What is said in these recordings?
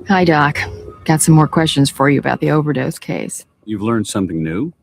Hi, Doc. Got some more questions for you about the overdose case. You've learned something new?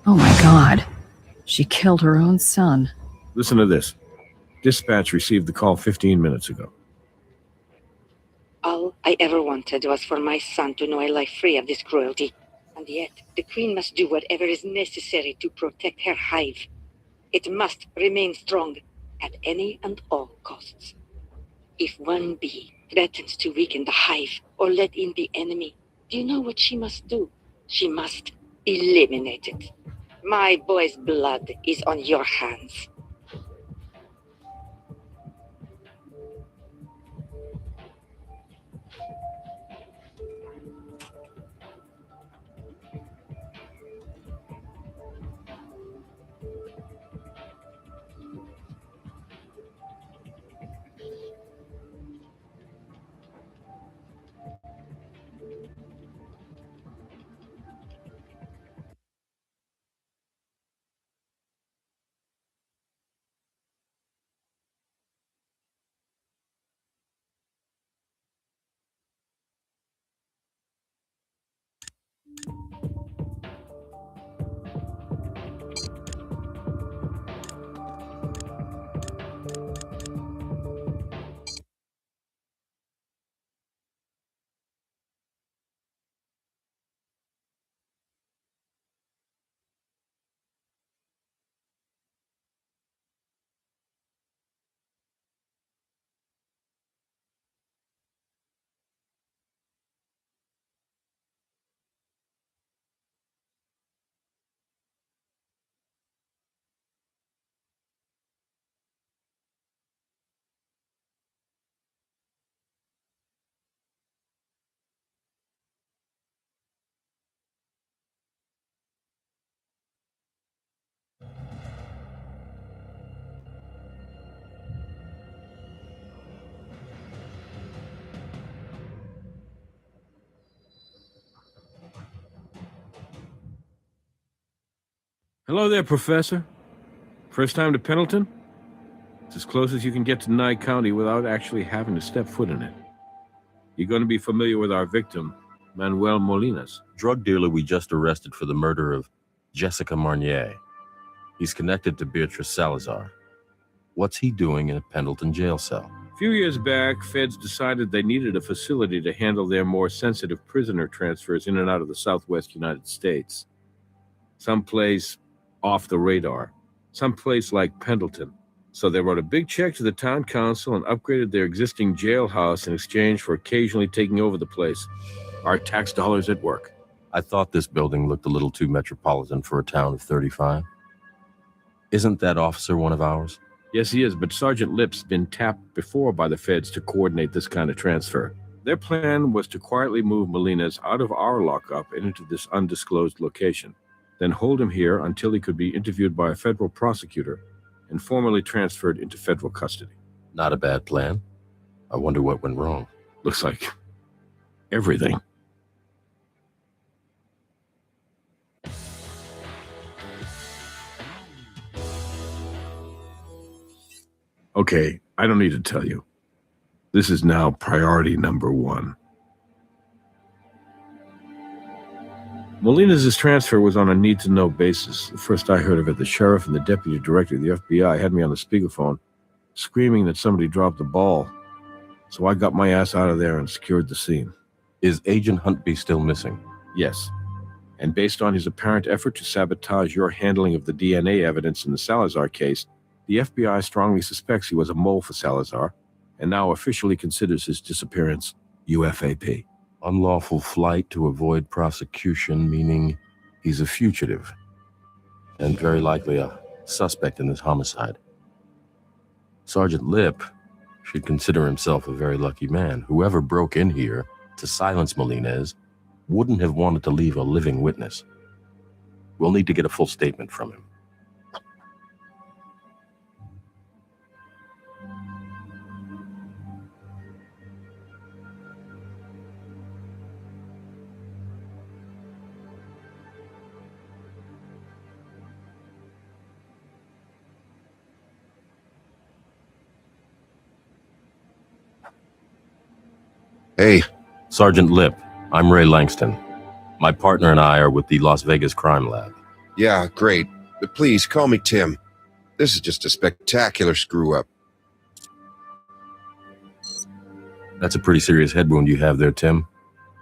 Oh my God. She killed her own son. Listen to this. Dispatch received the call 15 minutes ago. All I ever wanted was for my son to know a life free of this cruelty. And yet, the Queen must do whatever is necessary to protect her hive. It must remain strong at any and all costs. If one bee threatens to weaken the hive or let in the enemy, do you know what she must do? She must eliminated. My boy's blood is on your hands. Hello there, Professor. First time to Pendleton? It's as close as you can get to Nye County without actually having to step foot in it. You're going to be familiar with our victim, Manuel Molinas. Drug dealer we just arrested for the murder of Jessica Marnier. He's connected to Beatrice Salazar. What's he doing in a Pendleton jail cell? A few years back, feds decided they needed a facility to handle their more sensitive prisoner transfers in and out of the southwest United States. Someplace off the radar. Someplace like Pendleton. So they wrote a big check to the town council and upgraded their existing jailhouse in exchange for occasionally taking over the place. Our tax dollars at work. I thought this building looked a little too metropolitan for a town of 35. Isn't that officer one of ours? Yes, he is, but Sergeant Lip's been tapped before by the feds to coordinate this kind of transfer. Their plan was to quietly move Molinas out of our lockup and into this undisclosed location, then hold him here until he could be interviewed by a federal prosecutor and formally transferred into federal custody. Not a bad plan. I wonder what went wrong. Looks like everything. Okay, I don't need to tell you. This is now priority number one. Molinas' transfer was on a need-to-know basis. The first I heard of it, the sheriff and the deputy director of the FBI had me on the speakerphone, screaming that somebody dropped the ball. So I got my ass out of there and secured the scene. Is Agent Huntby still missing? Yes. And based on his apparent effort to sabotage your handling of the DNA evidence in the Salazar case, the FBI strongly suspects he was a mole for Salazar, and now officially considers his disappearance UFAP. Unlawful flight to avoid prosecution, meaning he's a fugitive, and very likely a suspect in this homicide. Sergeant Lip should consider himself a very lucky man. Whoever broke in here to silence Molinas wouldn't have wanted to leave a living witness. We'll need to get a full statement from him. Hey. Sergeant Lip, I'm Ray Langston. My partner and I are with the Las Vegas Crime Lab. Yeah, great. But please, call me Tim. This is just a spectacular screw-up. That's a pretty serious head wound you have there, Tim.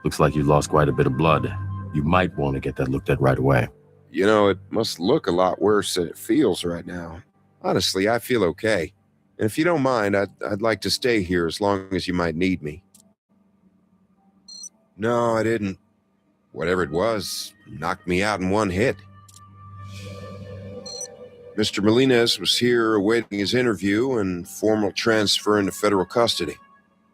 Looks like you've lost quite a bit of blood. You might want to get that looked at right away. You know, it must look a lot worse than it feels right now. Honestly, I feel okay. And if you don't mind, I'd like to stay here as long as you might need me. No, I didn't. Whatever it was, knocked me out in one hit. Mr. Melendez was here awaiting his interview and formal transfer into federal custody.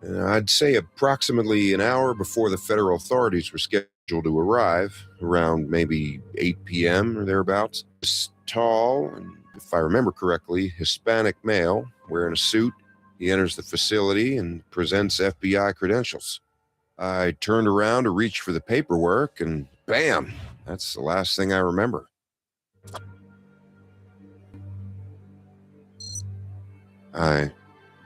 I'd say approximately an hour before the federal authorities were scheduled to arrive, around maybe 8 p.m. or thereabouts. This tall, and if I remember correctly, Hispanic male, wearing a suit, he enters the facility and presents FBI credentials. I turned around to reach for the paperwork, and bam! That's the last thing I remember. I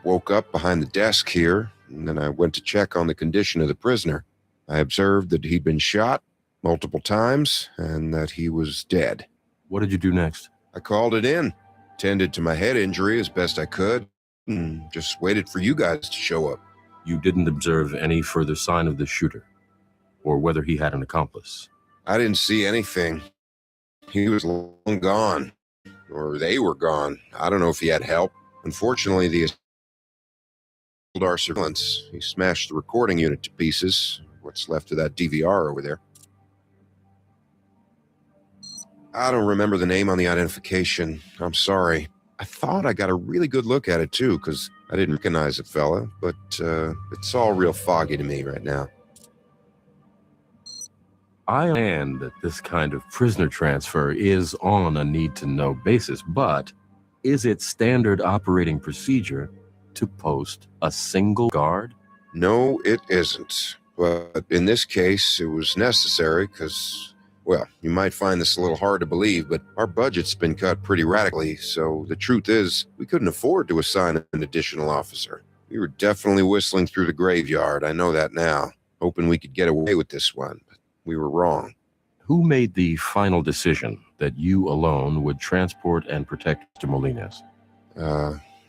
woke up behind the desk here, and then I went to check on the condition of the prisoner. I observed that he'd been shot multiple times and that he was dead. What did you do next? I called it in, tended to my head injury as best I could, and just waited for you guys to show up. You didn't observe any further sign of the shooter, or whether he had an accomplice? I didn't see anything. He was long gone, or they were gone. I don't know if he had help. Unfortunately, the our surveillance. He smashed the recording unit to pieces. What's left of that DVR over there. I don't remember the name on the identification. I'm sorry. I thought I got a really good look at it, too, because I didn't recognize the fella, but it's all real foggy to me right now. I understand that this kind of prisoner transfer is on a need-to-know basis, but is it standard operating procedure to post a single guard? No, it isn't. But in this case, it was necessary because, well, you might find this a little hard to believe, but our budget's been cut pretty radically, so the truth is, we couldn't afford to assign an additional officer. We were definitely whistling through the graveyard, I know that now, hoping we could get away with this one, but we were wrong. Who made the final decision that you alone would transport and protect Mr. Molines?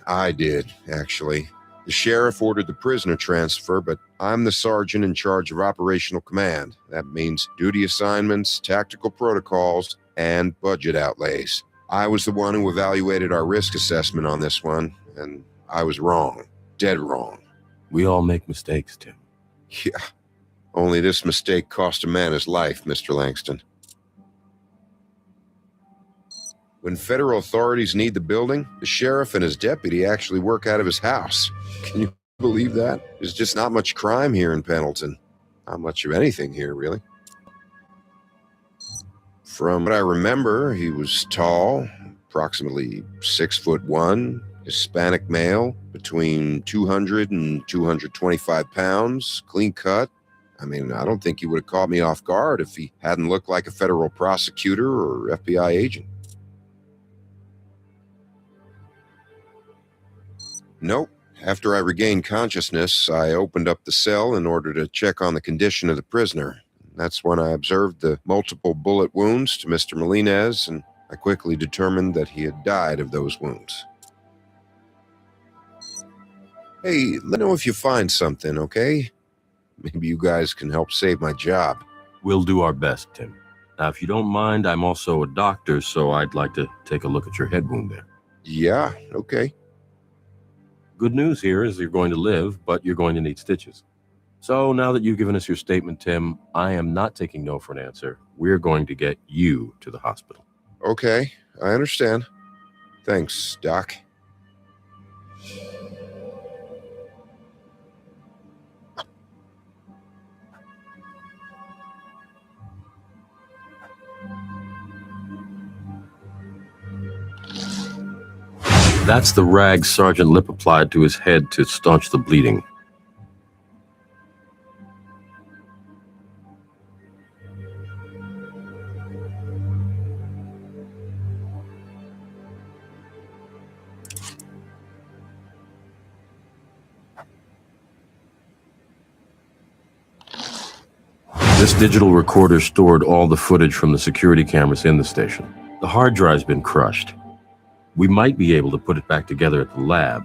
I did, actually. The sheriff ordered the prisoner transfer, but I'm the sergeant in charge of operational command. That means duty assignments, tactical protocols, and budget outlays. I was the one who evaluated our risk assessment on this one, and I was wrong. Dead wrong. We all make mistakes, Tim. Yeah. Only this mistake cost a man his life, Mr. Langston. When federal authorities need the building, the sheriff and his deputy actually work out of his house. Can you believe that? There's just not much crime here in Pendleton. Not much of anything here, really. From what I remember, he was tall, approximately 6'1", Hispanic male, between 200 and 225 pounds, clean cut. I mean, I don't think he would have caught me off guard if he hadn't looked like a federal prosecutor or FBI agent. Nope. After I regained consciousness, I opened up the cell in order to check on the condition of the prisoner. That's when I observed the multiple bullet wounds to Mr. Molines, and I quickly determined that he had died of those wounds. Hey, let me know if you find something, okay? Maybe you guys can help save my job. We'll do our best, Tim. Now, if you don't mind, I'm also a doctor, so I'd like to take a look at your head wound there. Yeah, okay. Good news here is you're going to live, but you're going to need stitches. So now that you've given us your statement, Tim, I am not taking no for an answer. We're going to get you to the hospital. Okay, I understand. Thanks, Doc. That's the rag Sergeant Lip applied to his head to staunch the bleeding. This digital recorder stored all the footage from the security cameras in the station. The hard drive's been crushed. We might be able to put it back together at the lab,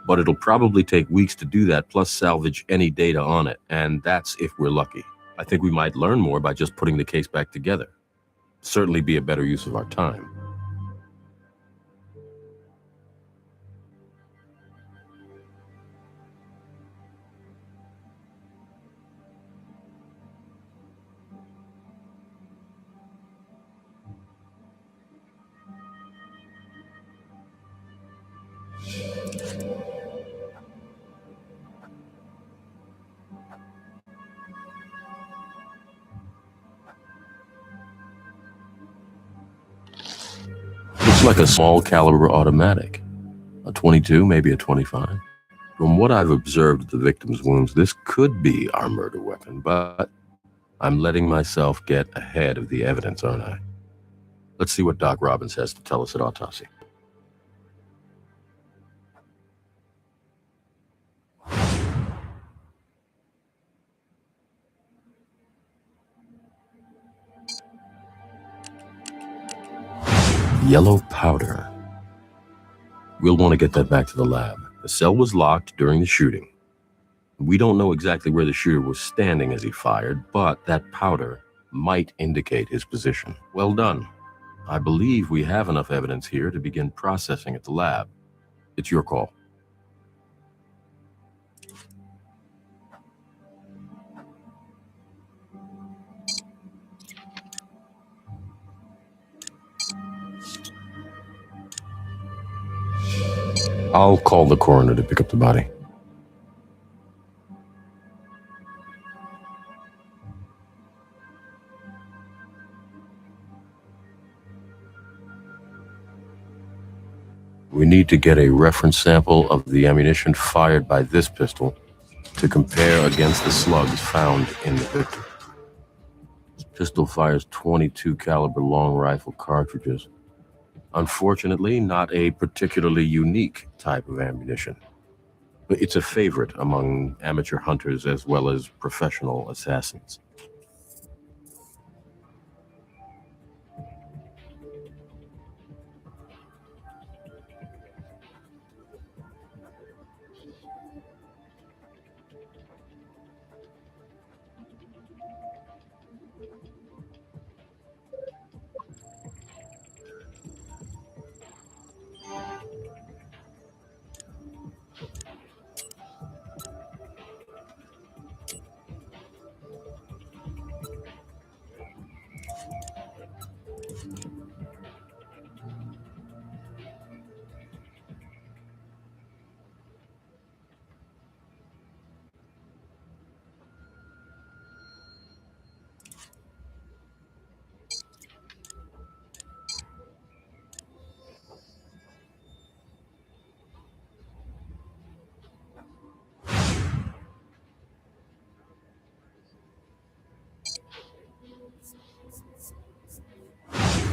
but it'll probably take weeks to do that, plus salvage any data on it, and that's if we're lucky. I think we might learn more by just putting the case back together. Certainly be a better use of our time. Looks like a small caliber automatic. A 22, maybe a 25. From what I've observed of the victim's wounds, this could be our murder weapon, but I'm letting myself get ahead of the evidence, aren't I? Let's see what Doc Robbins has to tell us at autopsy. Yellow powder. We'll want to get that back to the lab. The cell was locked during the shooting. We don't know exactly where the shooter was standing as he fired, but that powder might indicate his position. Well done. I believe we have enough evidence here to begin processing at the lab. It's your call. I'll call the coroner to pick up the body. We need to get a reference sample of the ammunition fired by this pistol to compare against the slugs found in the victim. This pistol fires .22 caliber long rifle cartridges. Unfortunately, not a particularly unique type of ammunition. But it's a favorite among amateur hunters as well as professional assassins.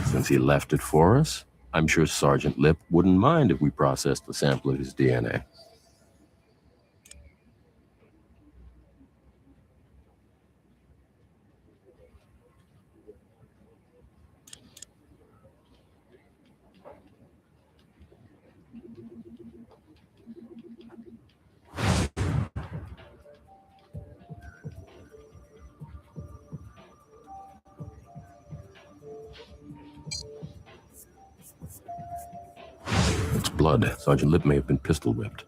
Since he left it for us, I'm sure Sergeant Lip wouldn't mind if we processed the sample of his DNA. It's blood. Sergeant Lip may have been pistol whipped.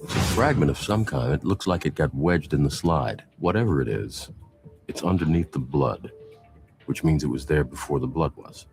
It's a fragment of some kind. It looks like it got wedged in the slide. Whatever it is, it's underneath the blood, which means it was there before the blood was.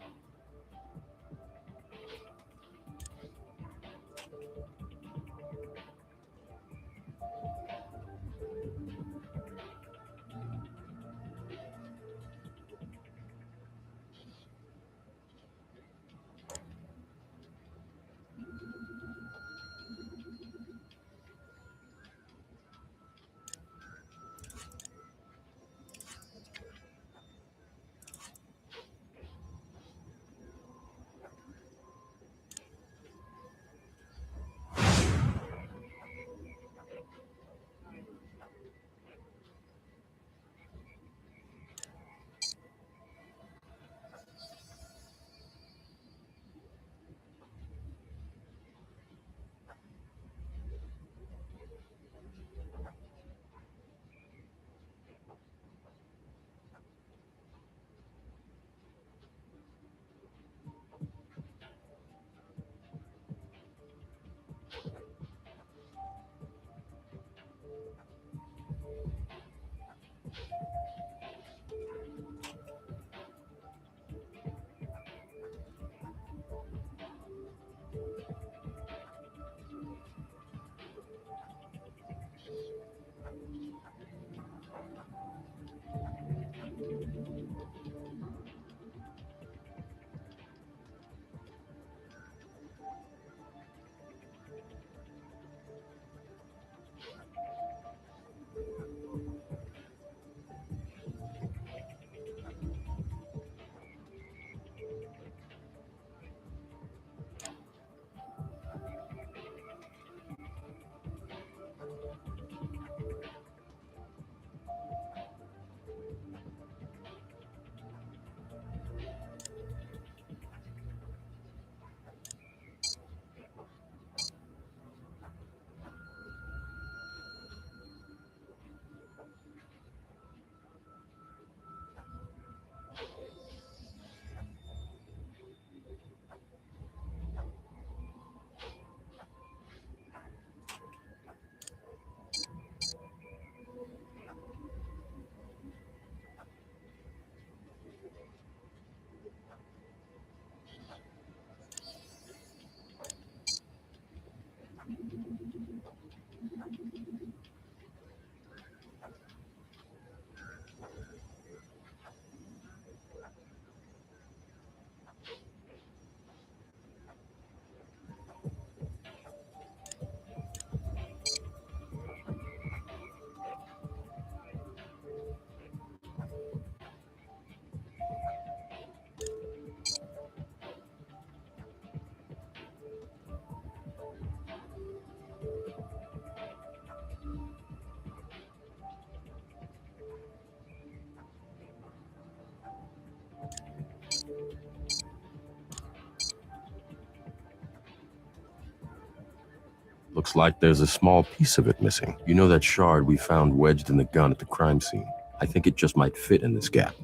Looks like there's a small piece of it missing. You know that shard we found wedged in the gun at the crime scene? I think it just might fit in this gap.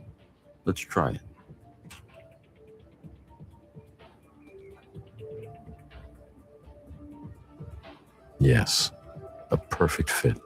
Let's try it. Yes, a perfect fit.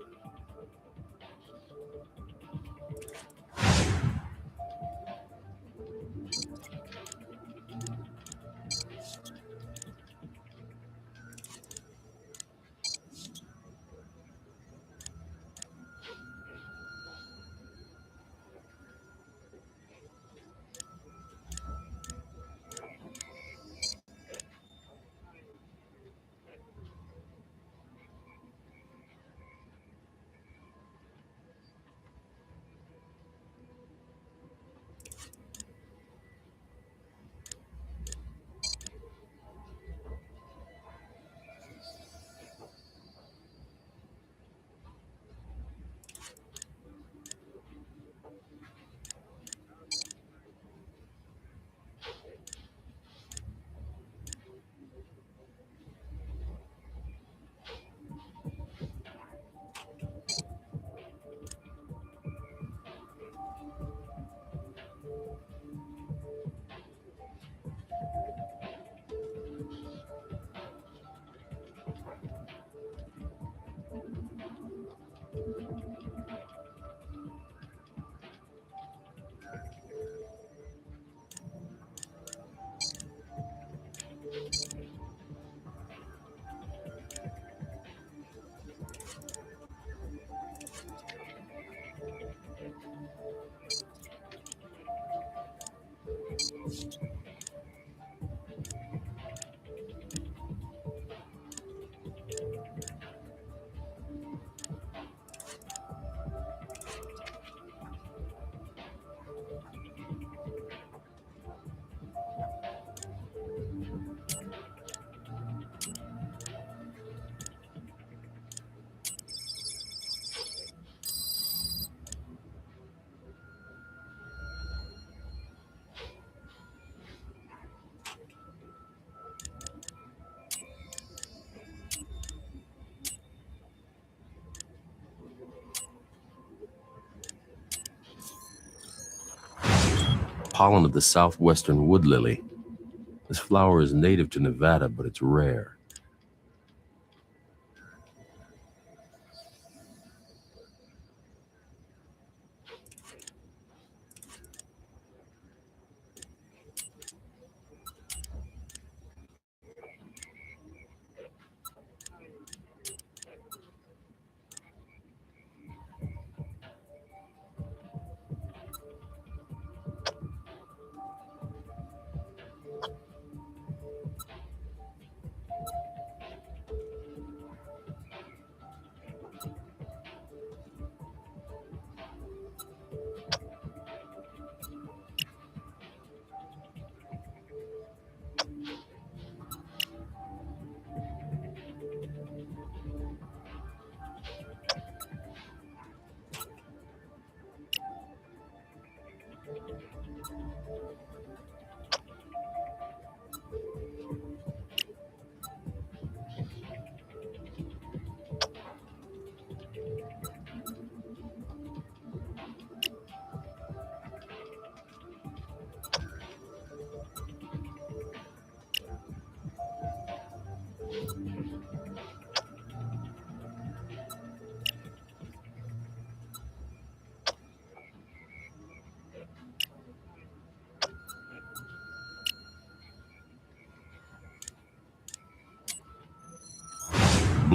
Pollen of the southwestern wood lily. This flower is native to Nevada, but it's rare.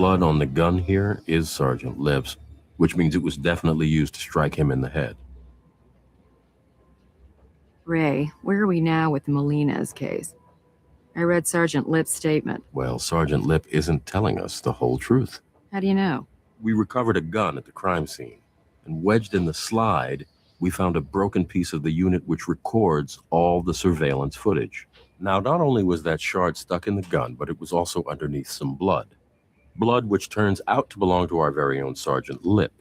Blood on the gun here is Sergeant Lip's, which means it was definitely used to strike him in the head. Ray, where are we now with the Molina's case? I read Sergeant Lip's statement. Well, Sergeant Lip isn't telling us the whole truth. How do you know? We recovered a gun at the crime scene, and wedged in the slide, we found a broken piece of the unit which records all the surveillance footage. Now, not only was that shard stuck in the gun, but it was also underneath some blood. Blood which turns out to belong to our very own Sergeant Lip.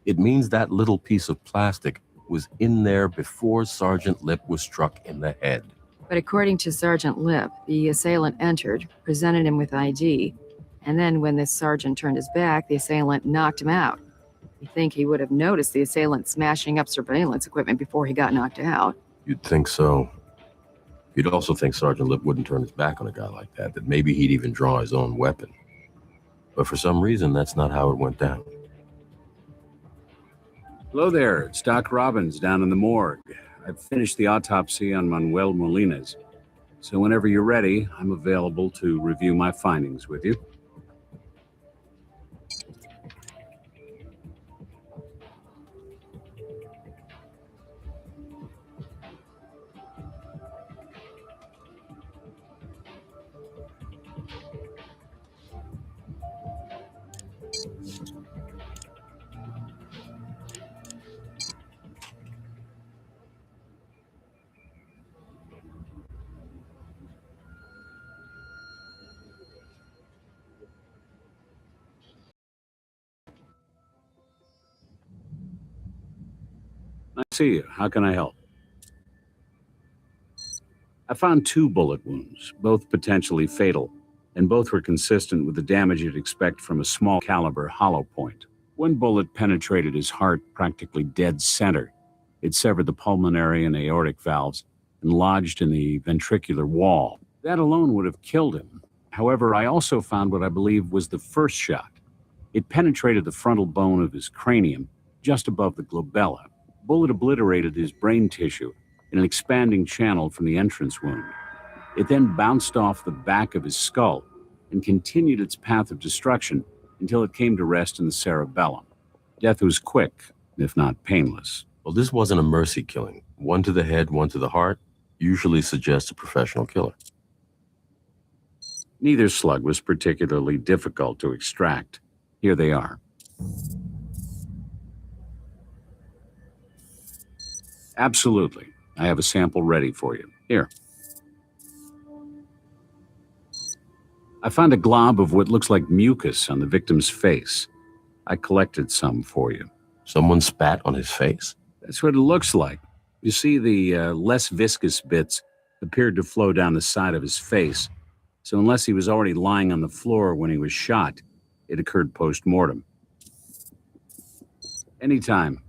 It means that little piece of plastic was in there before Sergeant Lip was struck in the head. But according to Sergeant Lip, the assailant entered, presented him with ID, And then when this sergeant turned his back, the assailant knocked him out. You think he would have noticed the assailant smashing up surveillance equipment before he got knocked out? You'd think so. You'd also think Sergeant Lip wouldn't turn his back on a guy like that maybe he'd even draw his own weapon. But for some reason, that's not how it went down. Hello there, it's Doc Robbins down in the morgue. I've finished the autopsy on Manuel Molina's. So whenever you're ready, I'm available to review my findings with you. I see you. How can I help? I found 2 bullet wounds, both potentially fatal, and both were consistent with the damage you'd expect from a small caliber hollow point. One bullet penetrated his heart practically dead center. It severed the pulmonary and aortic valves and lodged in the ventricular wall. That alone would have killed him. However, I also found what I believe was the first shot. It penetrated the frontal bone of his cranium, just above the glabella. Bullet obliterated his brain tissue in an expanding channel from the entrance wound. It then bounced off the back of his skull and continued its path of destruction until it came to rest in the cerebellum. Death was quick, if not painless. Well, this wasn't a mercy killing. One to the head, one to the heart usually suggests a professional killer. Neither slug was particularly difficult to extract. Here they are. Absolutely. I have a sample ready for you. Here. I found a glob of what looks like mucus on the victim's face. I collected some for you. Someone spat on his face? That's what it looks like. You see, the less viscous bits appeared to flow down the side of his face. So unless he was already lying on the floor when he was shot, it occurred post-mortem. Anytime.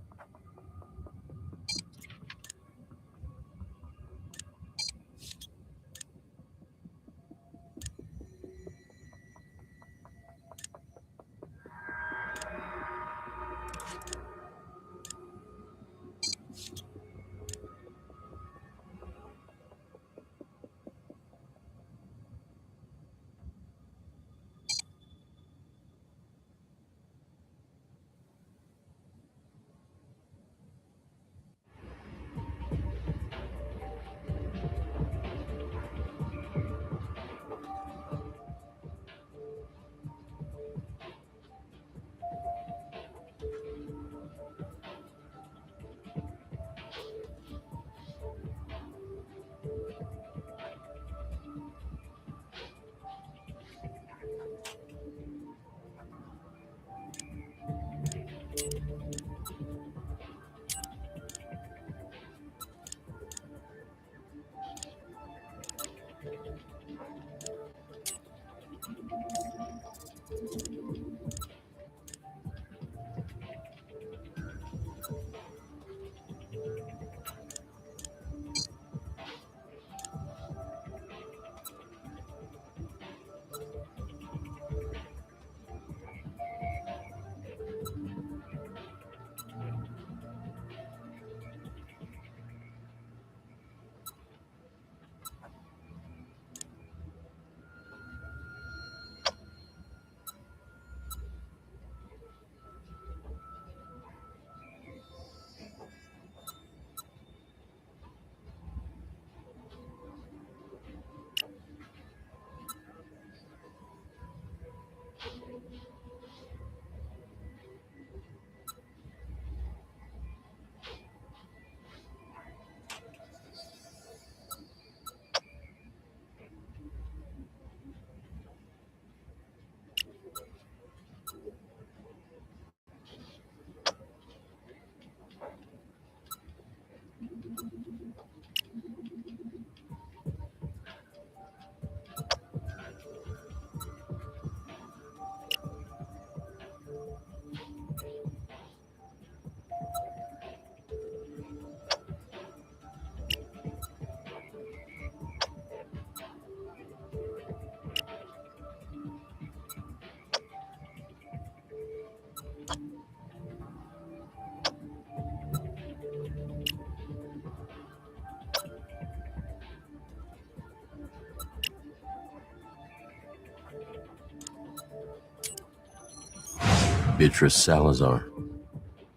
Beatrice Salazar.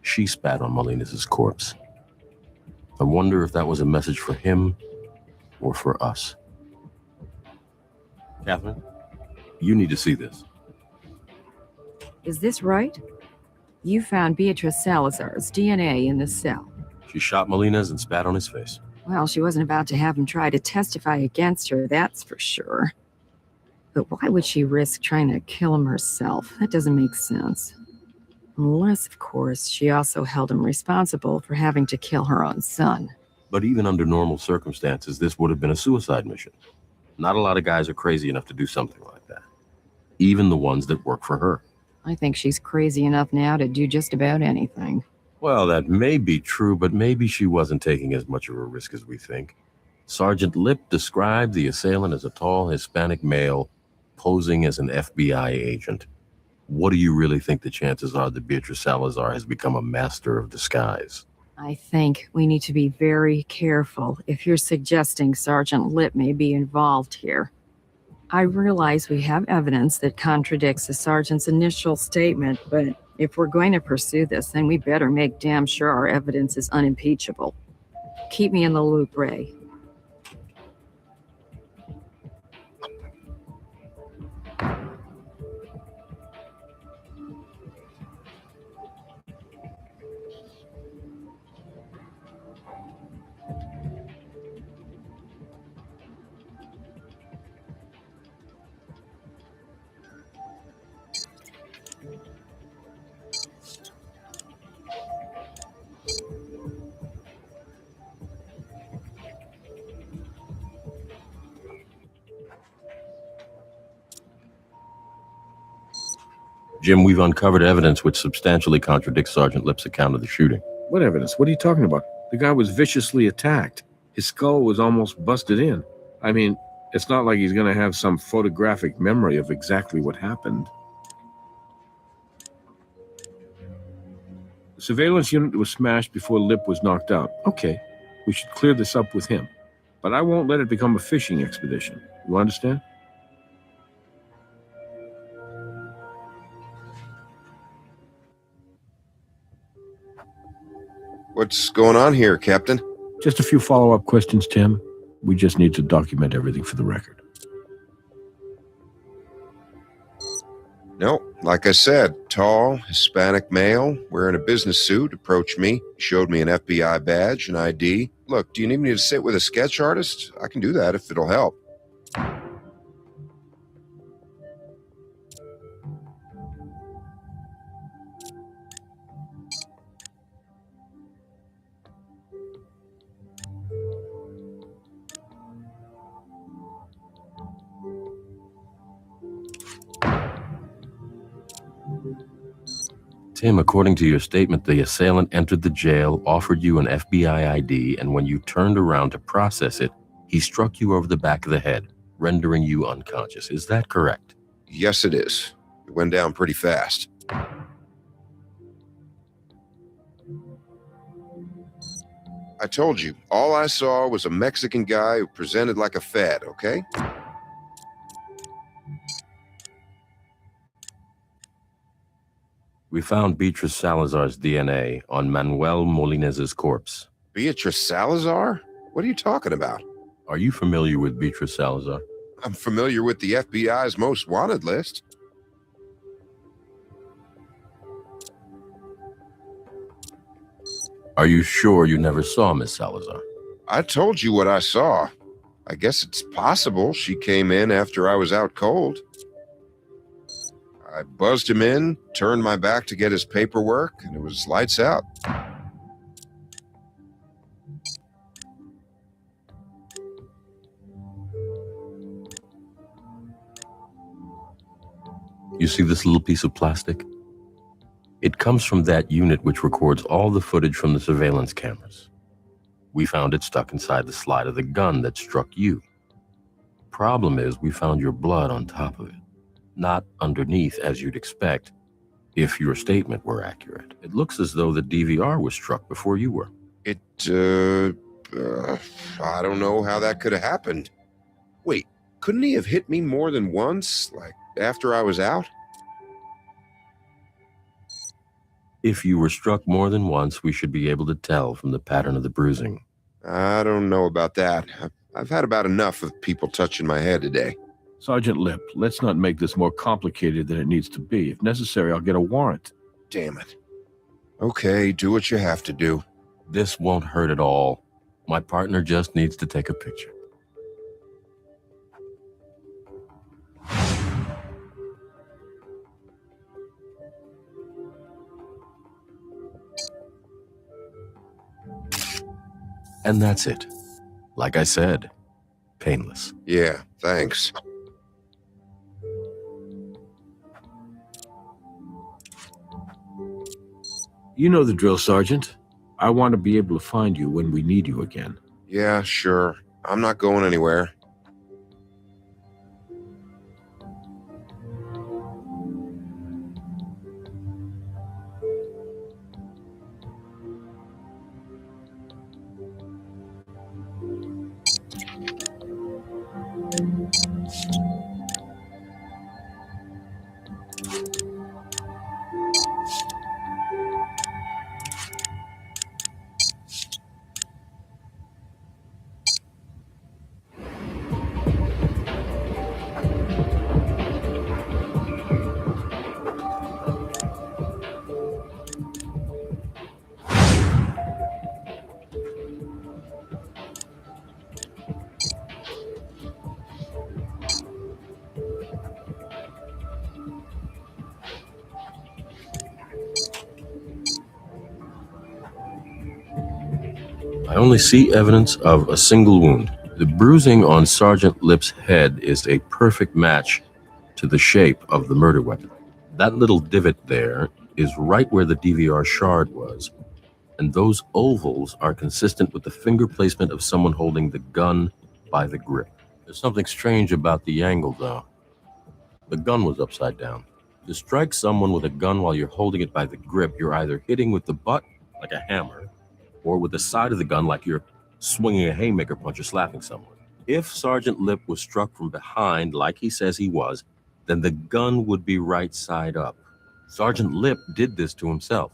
She spat on Molina's corpse. I wonder if that was a message for him or for us. Catherine, you need to see this. Is this right? You found Beatrice Salazar's DNA in the cell. She shot Molina's and spat on his face. Well, she wasn't about to have him try to testify against her, that's for sure. But why would she risk trying to kill him herself? That doesn't make sense. Unless, of course, she also held him responsible for having to kill her own son. But even under normal circumstances, this would have been a suicide mission. Not a lot of guys are crazy enough to do something like that. Even the ones that work for her. I think she's crazy enough now to do just about anything. Well, that may be true, but maybe she wasn't taking as much of a risk as we think. Sergeant Lip described the assailant as a tall Hispanic male posing as an FBI agent. What do you really think the chances are that Beatrice Salazar has become a master of disguise? I think we need to be very careful if you're suggesting Sergeant Lip may be involved here. I realize we have evidence that contradicts the sergeant's initial statement, but if we're going to pursue this, then we better make damn sure our evidence is unimpeachable. Keep me in the loop, Ray. Jim, we've uncovered evidence which substantially contradicts Sergeant Lip's account of the shooting. What evidence? What are you talking about? The guy was viciously attacked. His skull was almost busted in. I mean, it's not like he's going to have some photographic memory of exactly what happened. The surveillance unit was smashed before Lip was knocked out. Okay, we should clear this up with him. But I won't let it become a fishing expedition. You understand? What's going on here, Captain? Just a few follow-up questions, Tim. We just need to document everything for the record. No, like I said, tall, Hispanic male, wearing a business suit, approached me, showed me an FBI badge, an ID. Look, do you need me to sit with a sketch artist? I can do that if it'll help. Tim, according to your statement, the assailant entered the jail, offered you an FBI ID, and when you turned around to process it, he struck you over the back of the head, rendering you unconscious. Is that correct? Yes, it is. It went down pretty fast. I told you, all I saw was a Mexican guy who presented like a fad, okay? We found Beatrice Salazar's DNA on Manuel Molinez's corpse. Beatrice Salazar? What are you talking about? Are you familiar with Beatrice Salazar? I'm familiar with the FBI's most wanted list. Are you sure you never saw Miss Salazar? I told you what I saw. I guess it's possible she came in after I was out cold. I buzzed him in, turned my back to get his paperwork, and it was lights out. You see this little piece of plastic? It comes from that unit which records all the footage from the surveillance cameras. We found it stuck inside the slide of the gun that struck you. Problem is, we found your blood on top of it, not underneath as you'd expect, if your statement were accurate. It looks as though the DVR was struck before you were. I don't know how that could have happened. Wait, couldn't he have hit me more than once, like after I was out? If you were struck more than once, we should be able to tell from the pattern of the bruising. I don't know about that. I've had about enough of people touching my head today. Sergeant Lip, let's not make this more complicated than it needs to be. If necessary, I'll get a warrant. Damn it. Okay, do what you have to do. This won't hurt at all. My partner just needs to take a picture. And that's it. Like I said, painless. Yeah, thanks. You know the drill, Sergeant. I want to be able to find you when we need you again. Yeah, sure. I'm not going anywhere. I only see evidence of a single wound. The bruising on Sergeant Lip's head is a perfect match to the shape of the murder weapon. That little divot there is right where the DVR shard was, and those ovals are consistent with the finger placement of someone holding the gun by the grip. There's something strange about the angle, though. The gun was upside down. To strike someone with a gun while you're holding it by the grip, you're either hitting with the butt, like a hammer, or with the side of the gun like you're swinging a haymaker punch or slapping someone. If Sergeant Lip was struck from behind, like he says he was, then the gun would be right side up. Sergeant Lip did this to himself.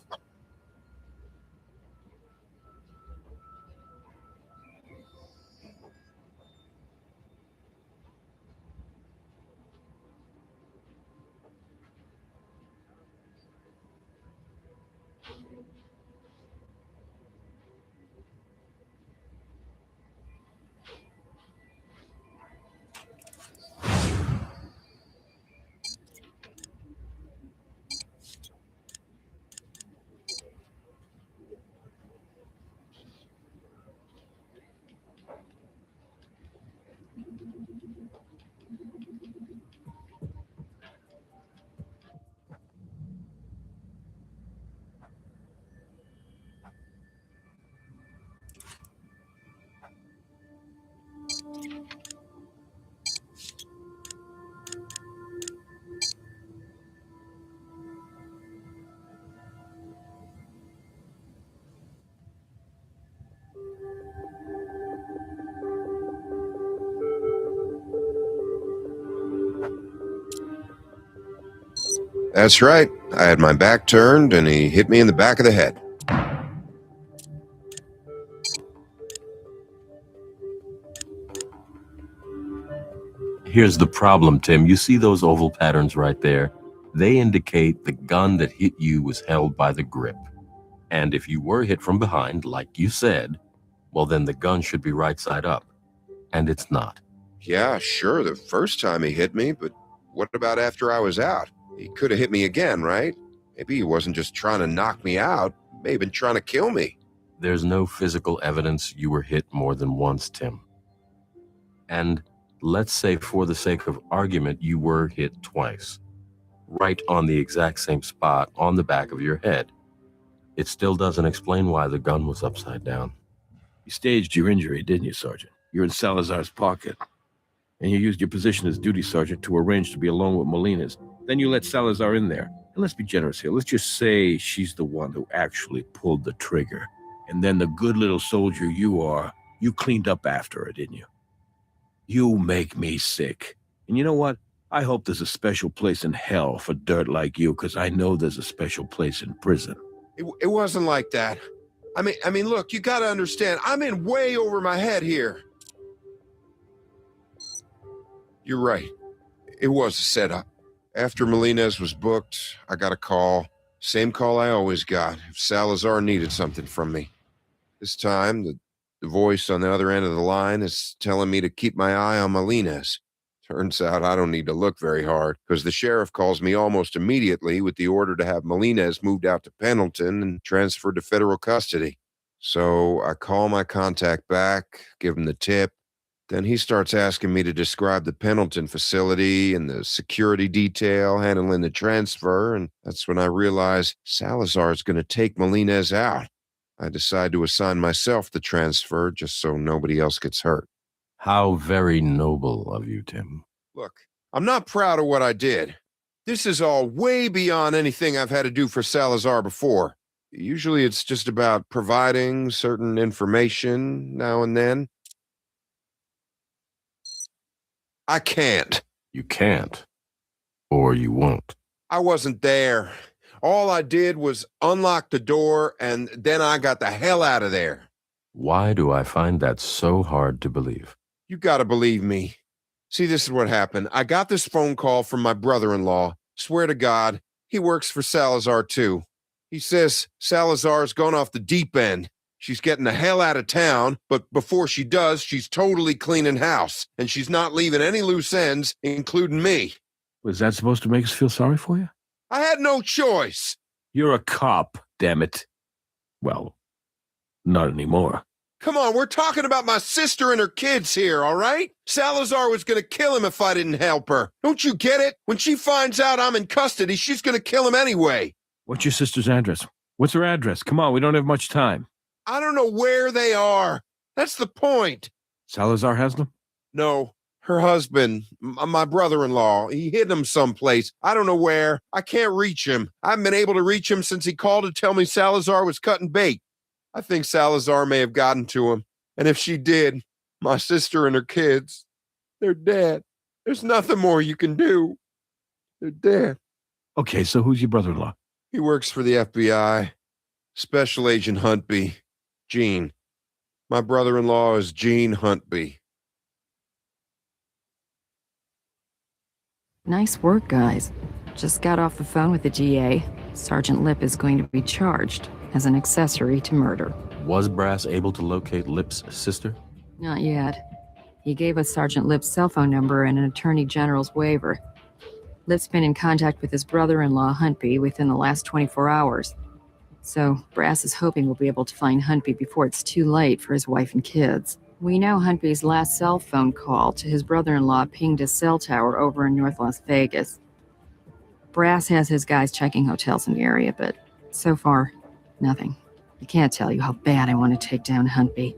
That's right. I had my back turned and he hit me in the back of the head. Here's the problem, Tim. You see those oval patterns right there? They indicate the gun that hit you was held by the grip. And if you were hit from behind, like you said, well, then the gun should be right side up. And it's not. Yeah, sure, the first time he hit me, but what about after I was out? He could have hit me again, right? Maybe he wasn't just trying to knock me out, may have been trying to kill me. There's no physical evidence you were hit more than once, Tim. And let's say, for the sake of argument, you were hit twice. Right on the exact same spot on the back of your head. It still doesn't explain why the gun was upside down. You staged your injury, didn't you, Sergeant? You're in Salazar's pocket. And you used your position as duty sergeant to arrange to be alone with Molina's. Then you let Salazar in there. And let's be generous here. Let's just say she's the one who actually pulled the trigger. And then the good little soldier you are, you cleaned up after her, didn't you? You make me sick. And you know what? I hope there's a special place in hell for dirt like you, because I know there's a special place in prison. It wasn't like that. I mean, look, you gotta understand, I'm in way over my head here. You're right. It was a setup. After Melendez was booked, I got a call. Same call I always got, if Salazar needed something from me. This time, the voice on the other end of the line is telling me to keep my eye on Melendez. Turns out I don't need to look very hard, because the sheriff calls me almost immediately with the order to have Melendez moved out to Pendleton and transferred to federal custody. So I call my contact back, give him the tip. Then he starts asking me to describe the Pendleton facility and the security detail handling the transfer, and that's when I realize Salazar's going to take Melendez out. I decide to assign myself the transfer just so nobody else gets hurt. How very noble of you, Tim. Look, I'm not proud of what I did. This is all way beyond anything I've had to do for Salazar before. Usually it's just about providing certain information now and then. I can't. You can't. Or you won't. I wasn't there. All I did was unlock the door, and then I got the hell out of there. Why do I find that so hard to believe? You gotta believe me. See, this is what happened. I got this phone call from my brother-in-law. Swear to God, he works for Salazar too. He says Salazar's gone off the deep end. She's getting the hell out of town, but before she does, she's totally cleaning house, and she's not leaving any loose ends, including me. Was that supposed to make us feel sorry for you? I had no choice. You're a cop, damn it. Well, not anymore. Come on, we're talking about my sister and her kids here, all right? Salazar was gonna kill him if I didn't help her. Don't you get it? When she finds out I'm in custody, she's gonna kill him anyway. What's your sister's address? What's her address? Come on, we don't have much time. I don't know where they are. That's the point. Salazar has them? No, her husband, my brother-in-law, he hid him someplace. I don't know where. I can't reach him. I haven't been able to reach him since he called to tell me Salazar was cutting bait. I think Salazar may have gotten to him. And if she did, my sister and her kids, they're dead. There's nothing more you can do. They're dead. Okay, so who's your brother-in-law? He works for the FBI. Special Agent Huntby. Gene. My brother-in-law is Gene Huntby. Nice work, guys. Just got off the phone with the DA. Sergeant Lip is going to be charged as an accessory to murder. Was Brass able to locate Lip's sister? Not yet. He gave us Sergeant Lip's cell phone number and an attorney general's waiver. Lip's been in contact with his brother-in-law, Huntby, within the last 24 hours. So, Brass is hoping we'll be able to find Huntby before it's too late for his wife and kids. We know Huntby's last cell phone call to his brother-in-law pinged a cell tower over in North Las Vegas. Brass has his guys checking hotels in the area, but so far, nothing. I can't tell you how bad I want to take down Huntby,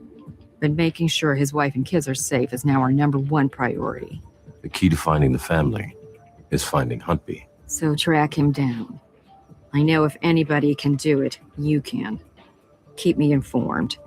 but making sure his wife and kids are safe is now our #1 priority. The key to finding the family is finding Huntby. So track him down. I know if anybody can do it, you can. Keep me informed.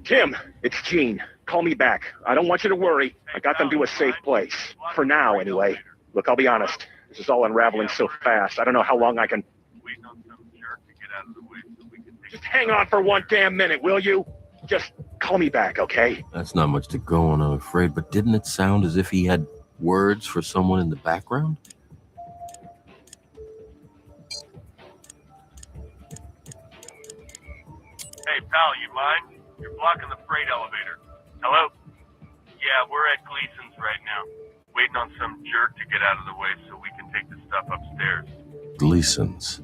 Tim, it's Gene. Call me back. I don't want you to worry. I got them to a safe place. For now, anyway. Look, I'll be honest. This is all unraveling so fast. I don't know how long I can... Just hang on for one damn minute, will you? Just call me back, okay? That's not much to go on, I'm afraid, but didn't it sound as if he had words for someone in the background? Hey, pal, you mind? You're blocking the freight elevator. Hello? Yeah, we're at Gleason's right now, waiting on some jerk to get out of the way so we can take the stuff upstairs. Gleason's.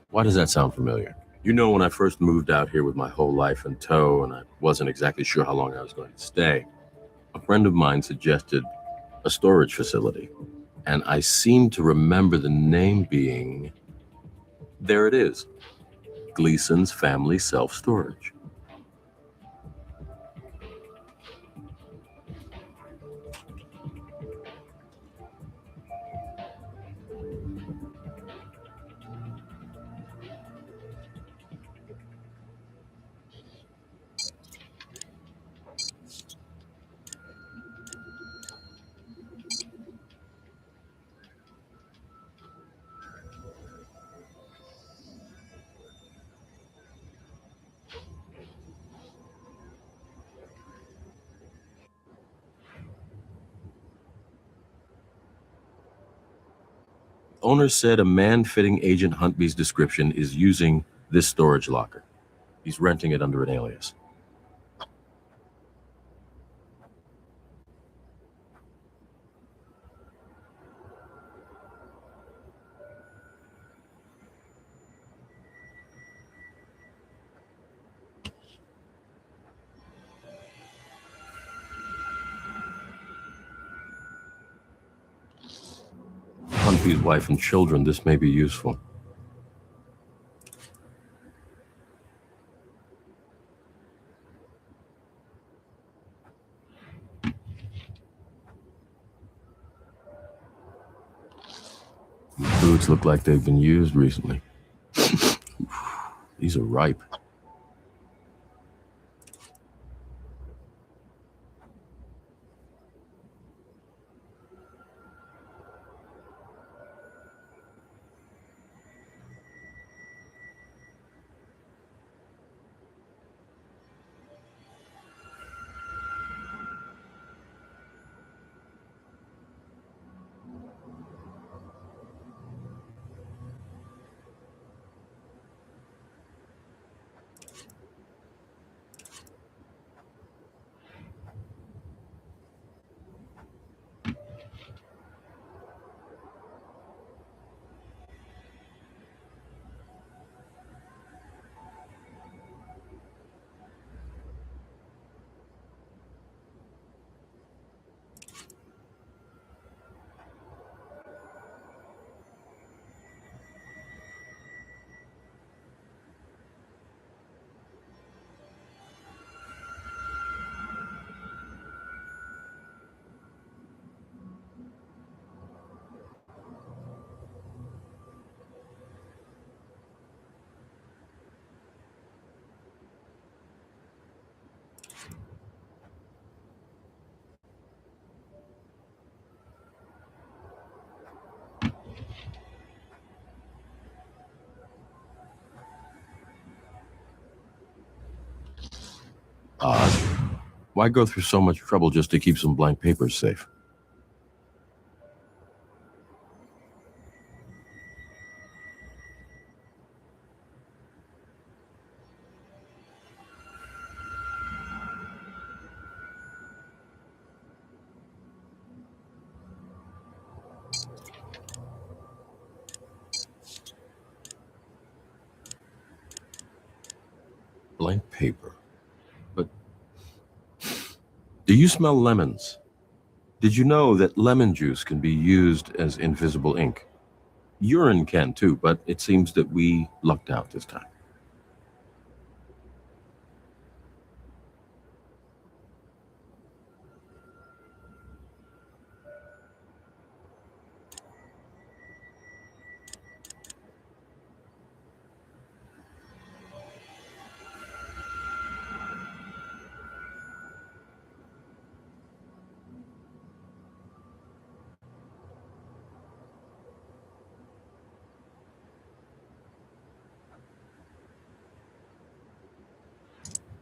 Why does that sound familiar? You know, when I first moved out here with my whole life in tow, and I wasn't exactly sure how long I was going to stay, a friend of mine suggested a storage facility. And I seem to remember the name being, there it is, Gleason's Family Self-Storage. Owner said a man fitting Agent Huntby's description is using this storage locker. He's renting it under an alias. Huntby's wife and children, this may be useful. These boots look like they've been used recently. These are ripe. Odd. Why go through so much trouble just to keep some blank papers safe? Blank paper. But do you smell lemons? Did you know that lemon juice can be used as invisible ink? Urine can too, but it seems that we lucked out this time.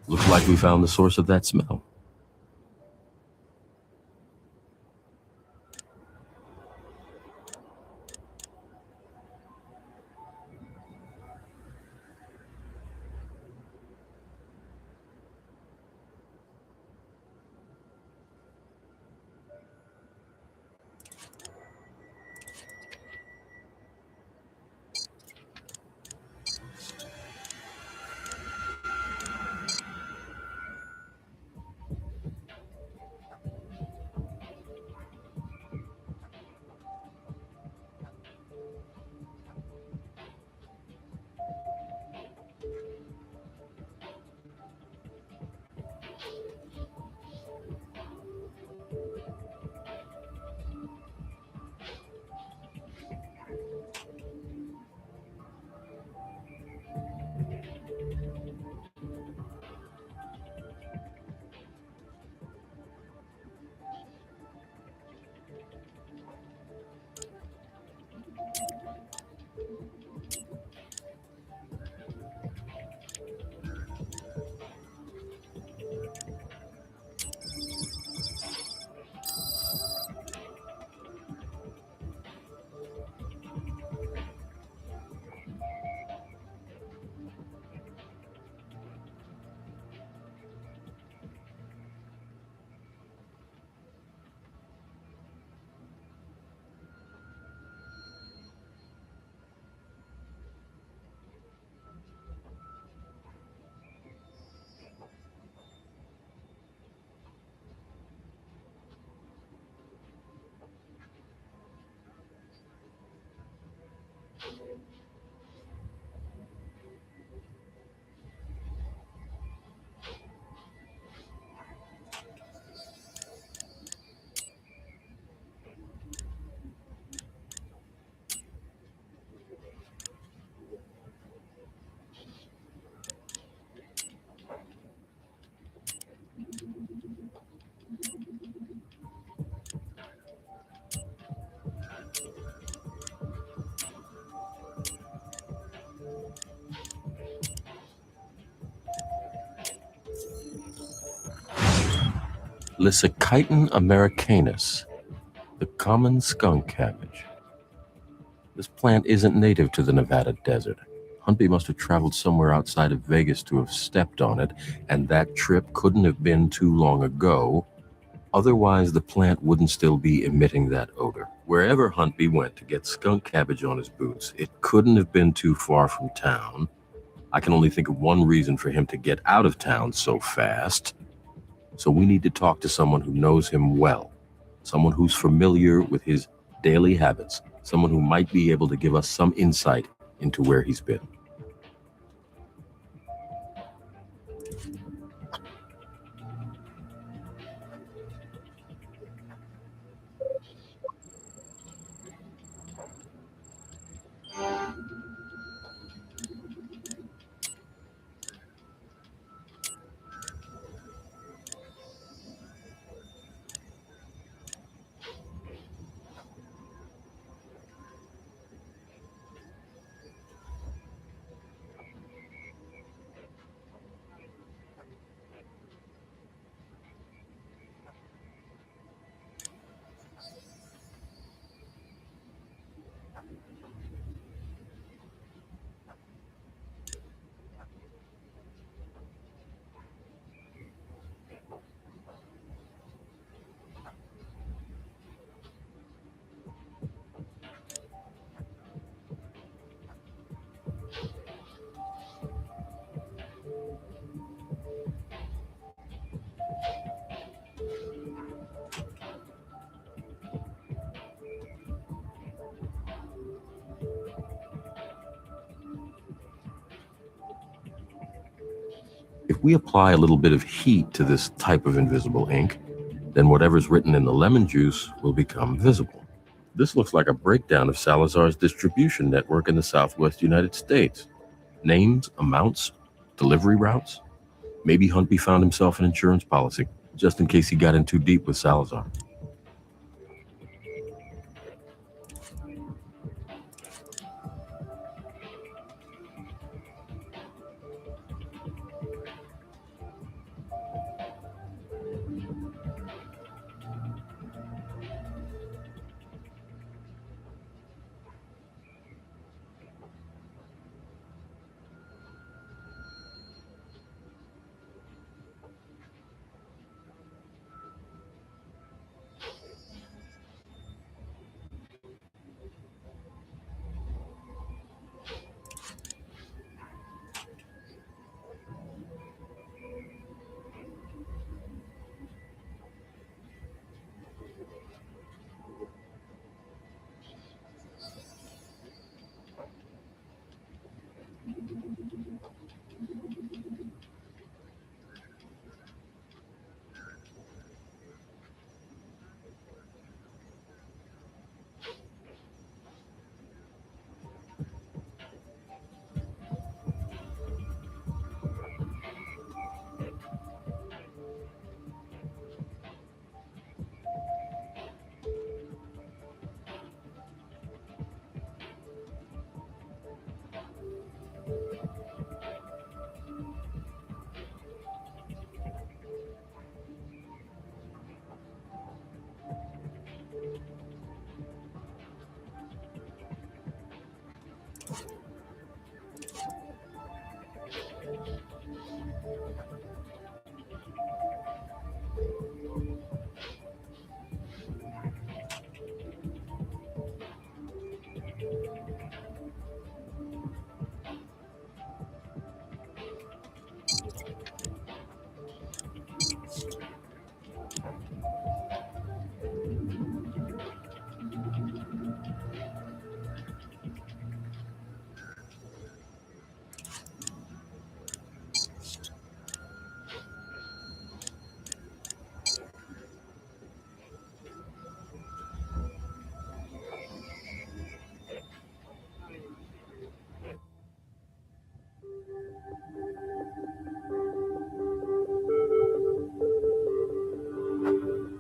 Looks like we found the source of that smell. Lysichiton americanus, the common skunk cabbage. This plant isn't native to the Nevada desert. Huntby must have traveled somewhere outside of Vegas to have stepped on it, and that trip couldn't have been too long ago. Otherwise, the plant wouldn't still be emitting that odor. Wherever Huntby went to get skunk cabbage on his boots, it couldn't have been too far from town. I can only think of one reason for him to get out of town so fast. So we need to talk to someone who knows him well, someone who's familiar with his daily habits, someone who might be able to give us some insight into where he's been. If we apply a little bit of heat to this type of invisible ink, then whatever's written in the lemon juice will become visible. This looks like a breakdown of Salazar's distribution network in the Southwest United States. Names, amounts, delivery routes. Maybe Huntby found himself an insurance policy, just in case he got in too deep with Salazar.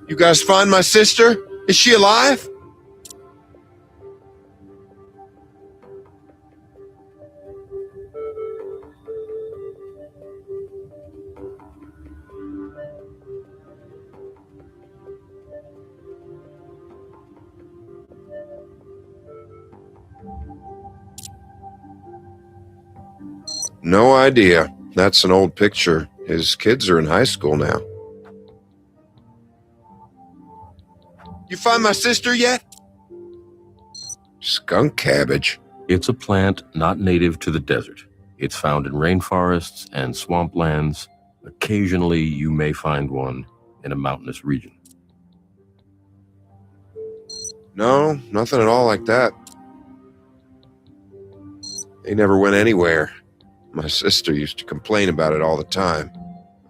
You guys find my sister? Is she alive? No idea. That's an old picture. His kids are in high school now. You find my sister yet? Skunk cabbage. It's a plant not native to the desert. It's found in rainforests and swamplands. Occasionally, you may find one in a mountainous region. No, nothing at all like that. They never went anywhere. My sister used to complain about it all the time.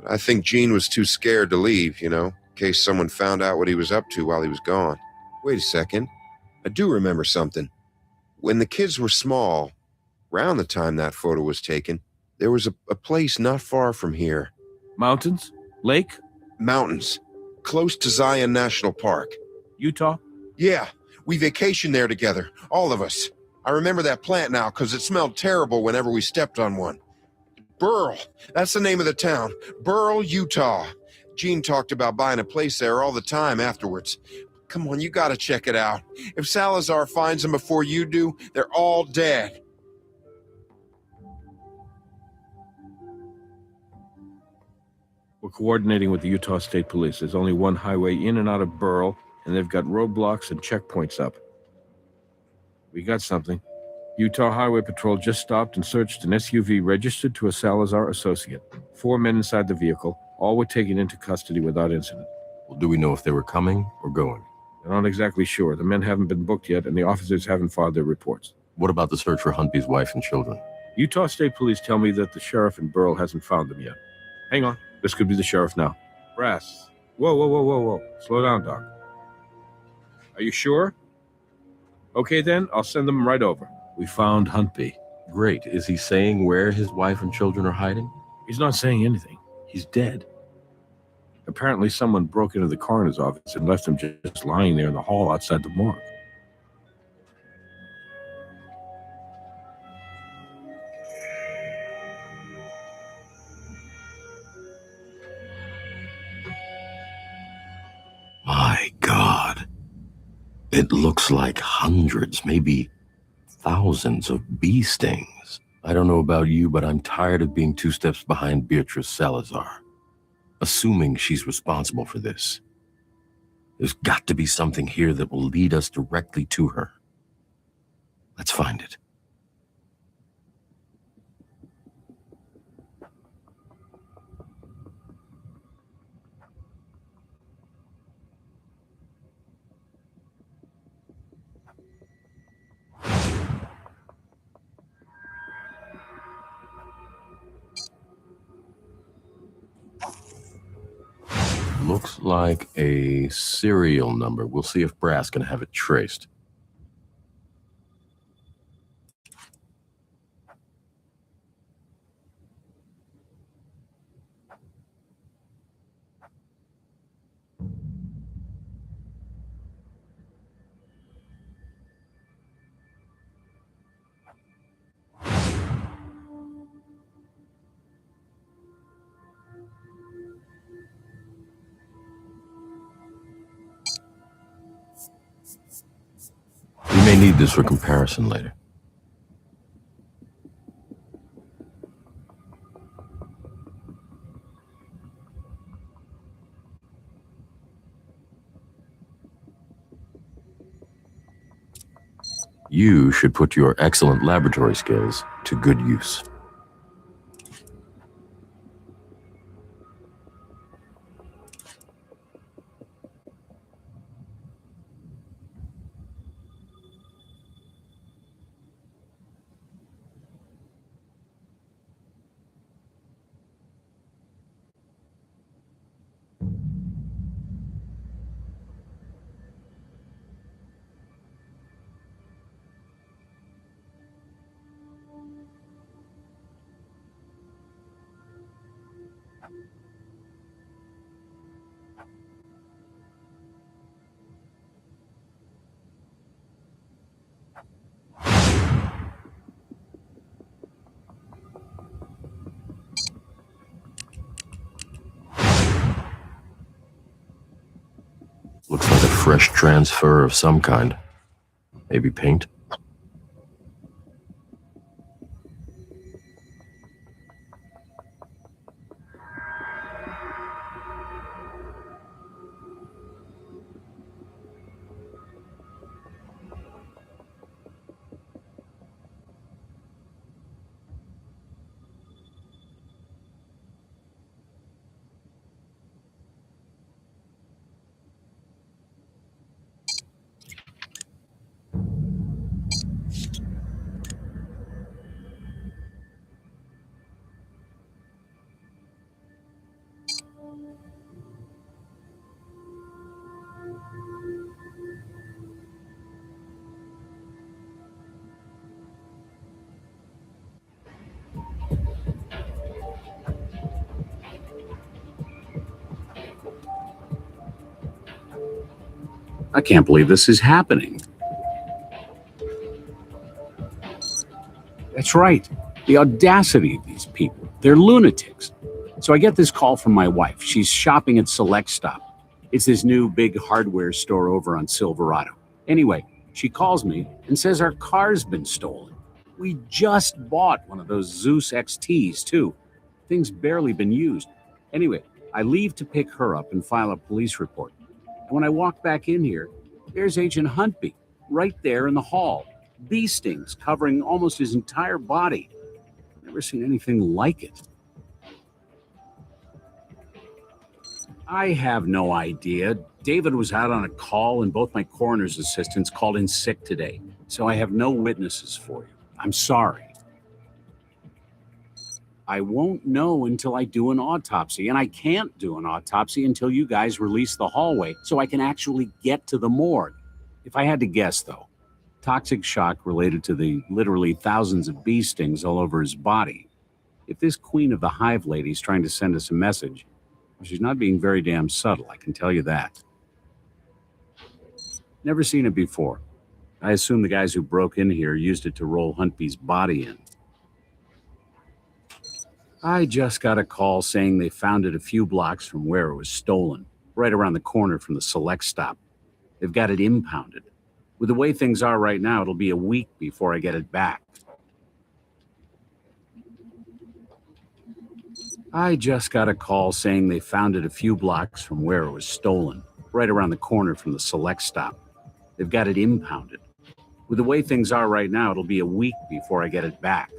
But I think Gene was too scared to leave, in case someone found out what he was up to while he was gone. Wait a second. I do remember something. When the kids were small, around the time that photo was taken, there was a place not far from here. Mountains? Lake? Mountains. Close to Zion National Park. Utah? Yeah, we vacationed there together, all of us. I remember that plant now because it smelled terrible whenever we stepped on one. Burl, that's the name of the town. Burl, Utah. Gene talked about buying a place there all the time afterwards. Come on, you gotta check it out. If Salazar finds them before you do, they're all dead. We're coordinating with the Utah State Police. There's only one highway in and out of Burl, and they've got roadblocks and checkpoints up. We got something. Utah Highway Patrol just stopped and searched an SUV registered to a Salazar associate. 4 men inside the vehicle. All were taken into custody without incident. Well, do we know if they were coming or going? They're not exactly sure. The men haven't been booked yet, and the officers haven't filed their reports. What about the search for Huntby's wife and children? Utah State Police tell me that the sheriff in Burl hasn't found them yet. Hang on. This could be the sheriff now. Brass. Whoa. Slow down, Doc. Are you sure? Okay, then. I'll send them right over. We found Huntby. Great. Is he saying where his wife and children are hiding? He's not saying anything. He's dead. Apparently, someone broke into the coroner's office and left him just lying there in the hall outside the morgue. My God. It looks like hundreds, maybe thousands of bee stings. I don't know about you, but I'm tired of being 2 steps behind Beatrice Salazar, assuming she's responsible for this. There's got to be something here that will lead us directly to her. Let's find it. Looks like a serial number. We'll see if Brass can have it traced. We may need this for comparison later. You should put your excellent laboratory skills to good use. Looks like a fresh transfer of some kind. Maybe paint. I can't believe this is happening. That's right. The audacity of these people. They're lunatics. So I get this call from my wife. She's shopping at Select Stop. It's this new big hardware store over on Silverado. Anyway, she calls me and says our car's been stolen. We just bought one of those Zeus XTs, too. Thing's barely been used. Anyway, I leave to pick her up and file a police report. And when I walk back in here, there's Agent Huntby, right there in the hall. Bee stings covering almost his entire body. Never seen anything like it. I have no idea. David was out on a call and both my coroner's assistants called in sick today. So I have no witnesses for you. I'm sorry. I won't know until I do an autopsy, and I can't do an autopsy until you guys release the hallway so I can actually get to the morgue. If I had to guess, though, toxic shock related to the literally thousands of bee stings all over his body. If this queen of the hive lady's trying to send us a message, she's not being very damn subtle, I can tell you that. Never seen it before. I assume the guys who broke in here used it to roll Huntby's body in. I just got a call saying they found it a few blocks from where it was stolen, right around the corner from the Select Stop. They've got it impounded. With the way things are right now, it'll be a week before I get it back. I just got a call saying they found it a few blocks from where it was stolen, right around the corner from the Select Stop. They've got it impounded. With the way things are right now, it'll be a week before I get it back.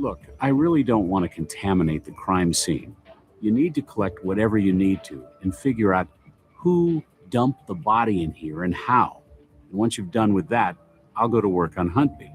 Look, I really don't want to contaminate the crime scene. You need to collect whatever you need to and figure out who dumped the body in here and how. And once you've done with that, I'll go to work on Huntby.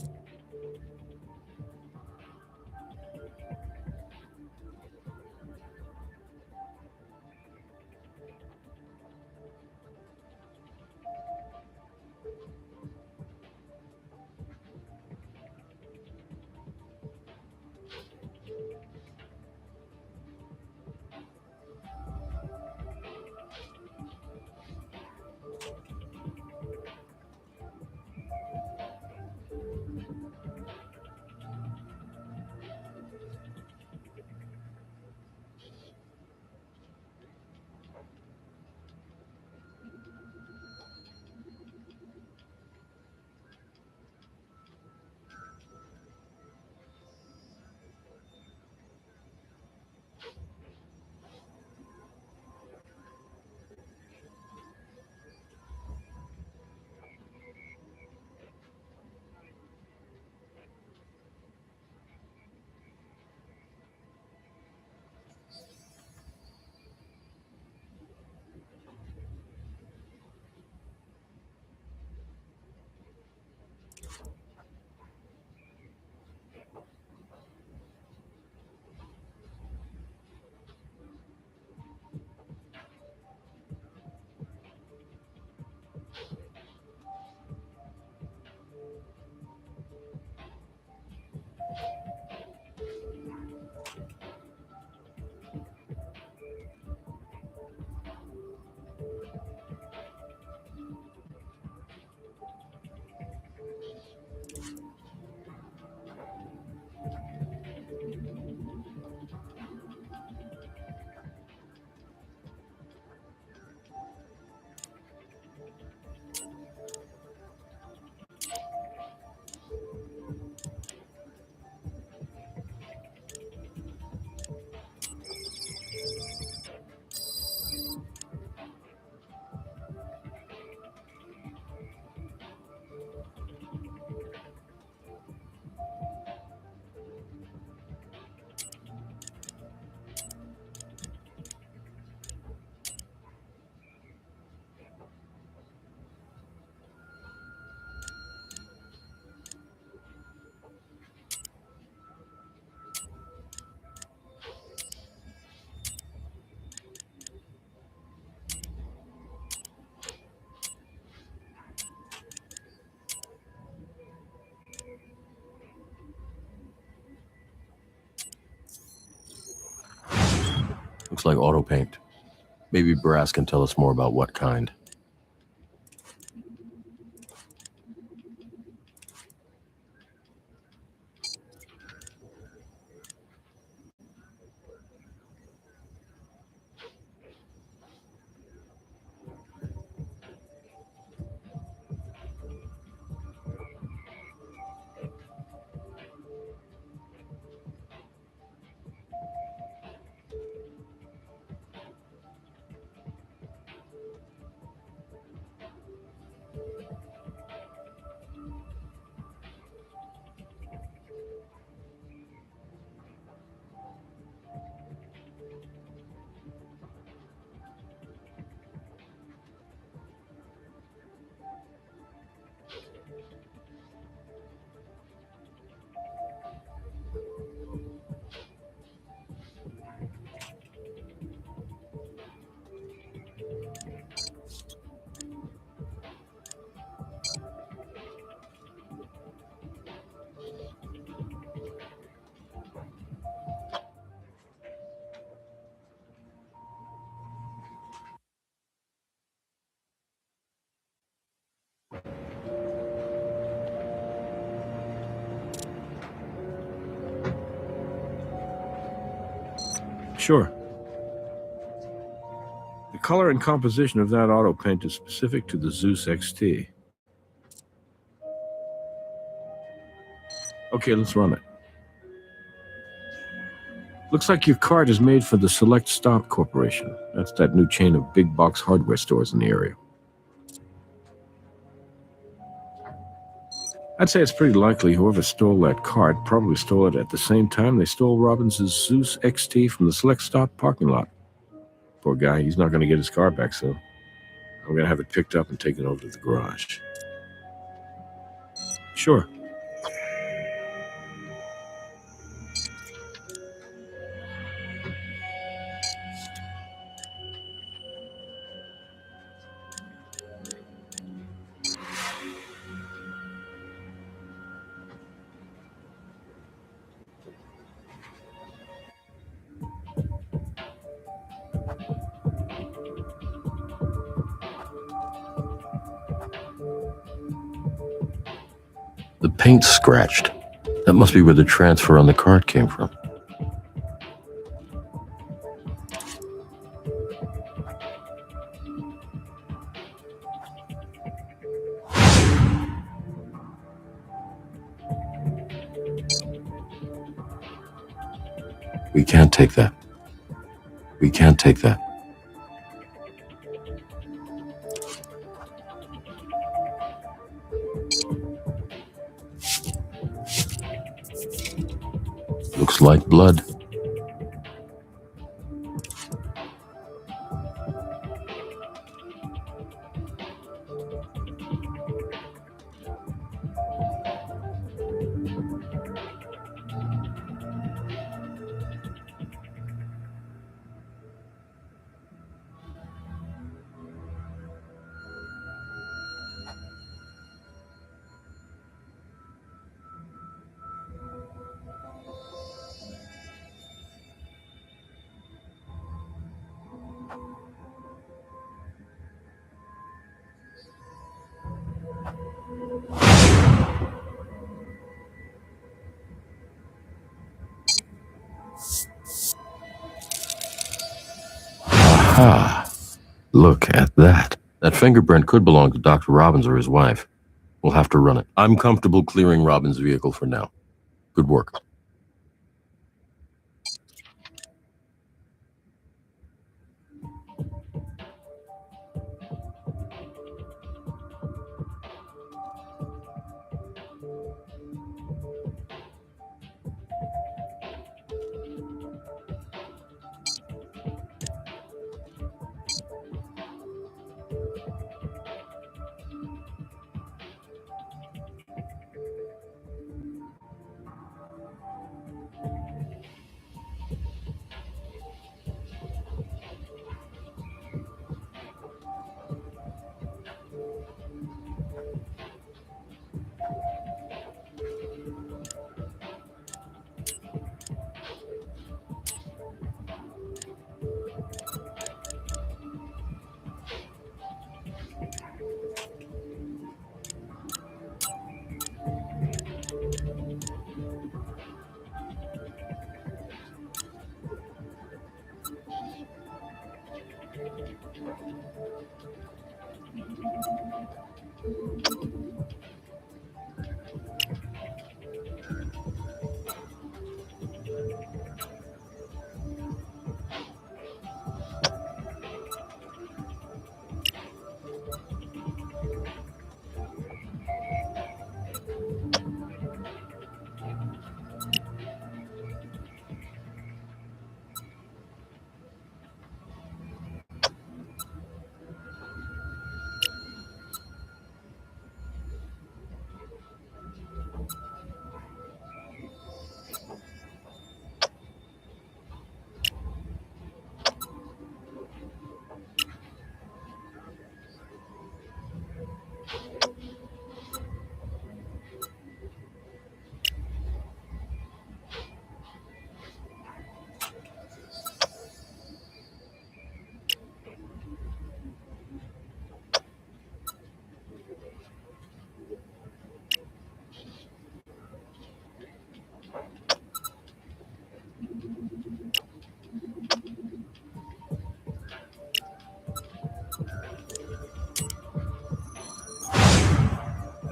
Looks like auto paint. Maybe Brass can tell us more about what kind. Sure. The color and composition of that auto paint is specific to the Zeus XT. Okay, let's run it. Looks like your card is made for the Select Stop Corporation. That's that new chain of big box hardware stores in the area. I'd say it's pretty likely whoever stole that card probably stole it at the same time they stole Robbins' Zeus XT from the Select Stop parking lot. Poor guy, he's not going to get his car back soon. I'm going to have it picked up and taken over to the garage. Sure. The paint's scratched. That must be where the transfer on the card came from. We can't take that. We can't take that. Looks like blood. Aha! Look at that. That fingerprint could belong to Dr. Robbins or his wife. We'll have to run it. I'm comfortable clearing Robbins' vehicle for now. Good work.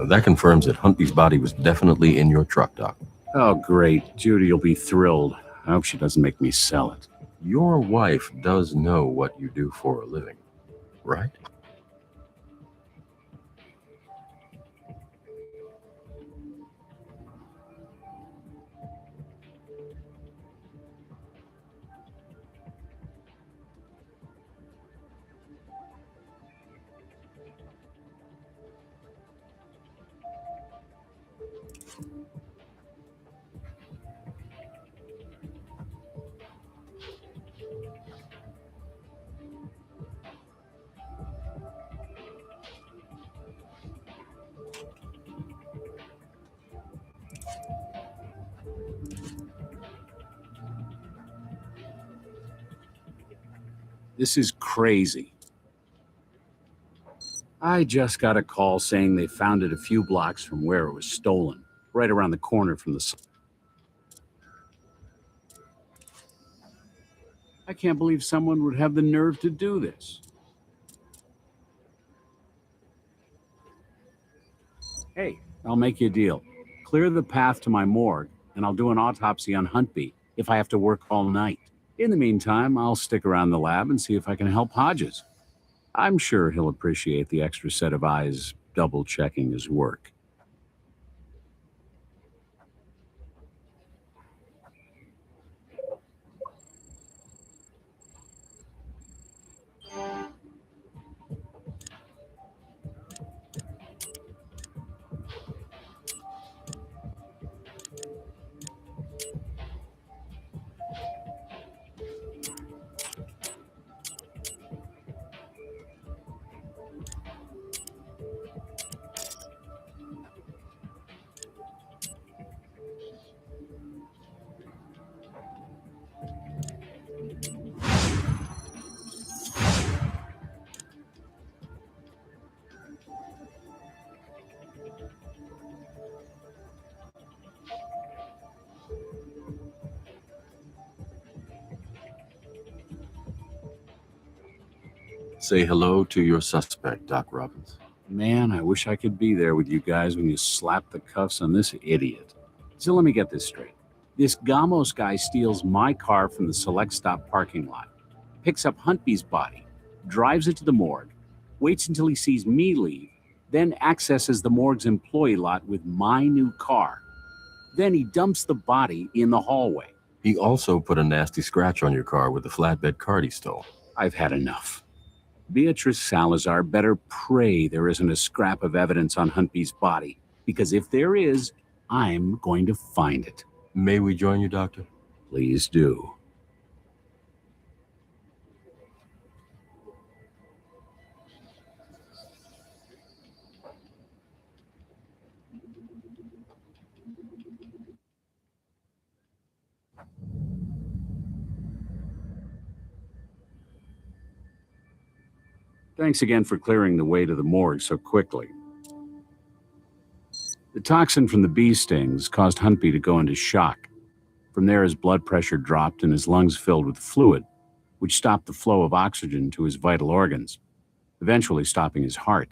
That confirms that Huntby's body was definitely in your truck, Doc. Oh, great. Judy'll be thrilled. I hope she doesn't make me sell it. Your wife does know what you do for a living, right? This is crazy. I just got a call saying they found it a few blocks from where it was stolen, right around the corner from the... I can't believe someone would have the nerve to do this. Hey, I'll make you a deal. Clear the path to my morgue, and I'll do an autopsy on Huntby if I have to work all night. In the meantime, I'll stick around the lab and see if I can help Hodges. I'm sure he'll appreciate the extra set of eyes double-checking his work. Say hello to your suspect, Doc Robbins. Man, I wish I could be there with you guys when you slap the cuffs on this idiot. So let me get this straight. This Gamos guy steals my car from the Select Stop parking lot, picks up Huntby's body, drives it to the morgue, waits until he sees me leave, then accesses the morgue's employee lot with my new car. Then he dumps the body in the hallway. He also put a nasty scratch on your car with the flatbed cart he stole. I've had enough. Beatrice Salazar better pray there isn't a scrap of evidence on Huntby's body, because if there is, I'm going to find it. May we join you, Doctor? Please do. Thanks again for clearing the way to the morgue so quickly. The toxin from the bee stings caused Huntby to go into shock. From there, his blood pressure dropped and his lungs filled with fluid. which stopped the flow of oxygen to his vital organs, eventually stopping his heart.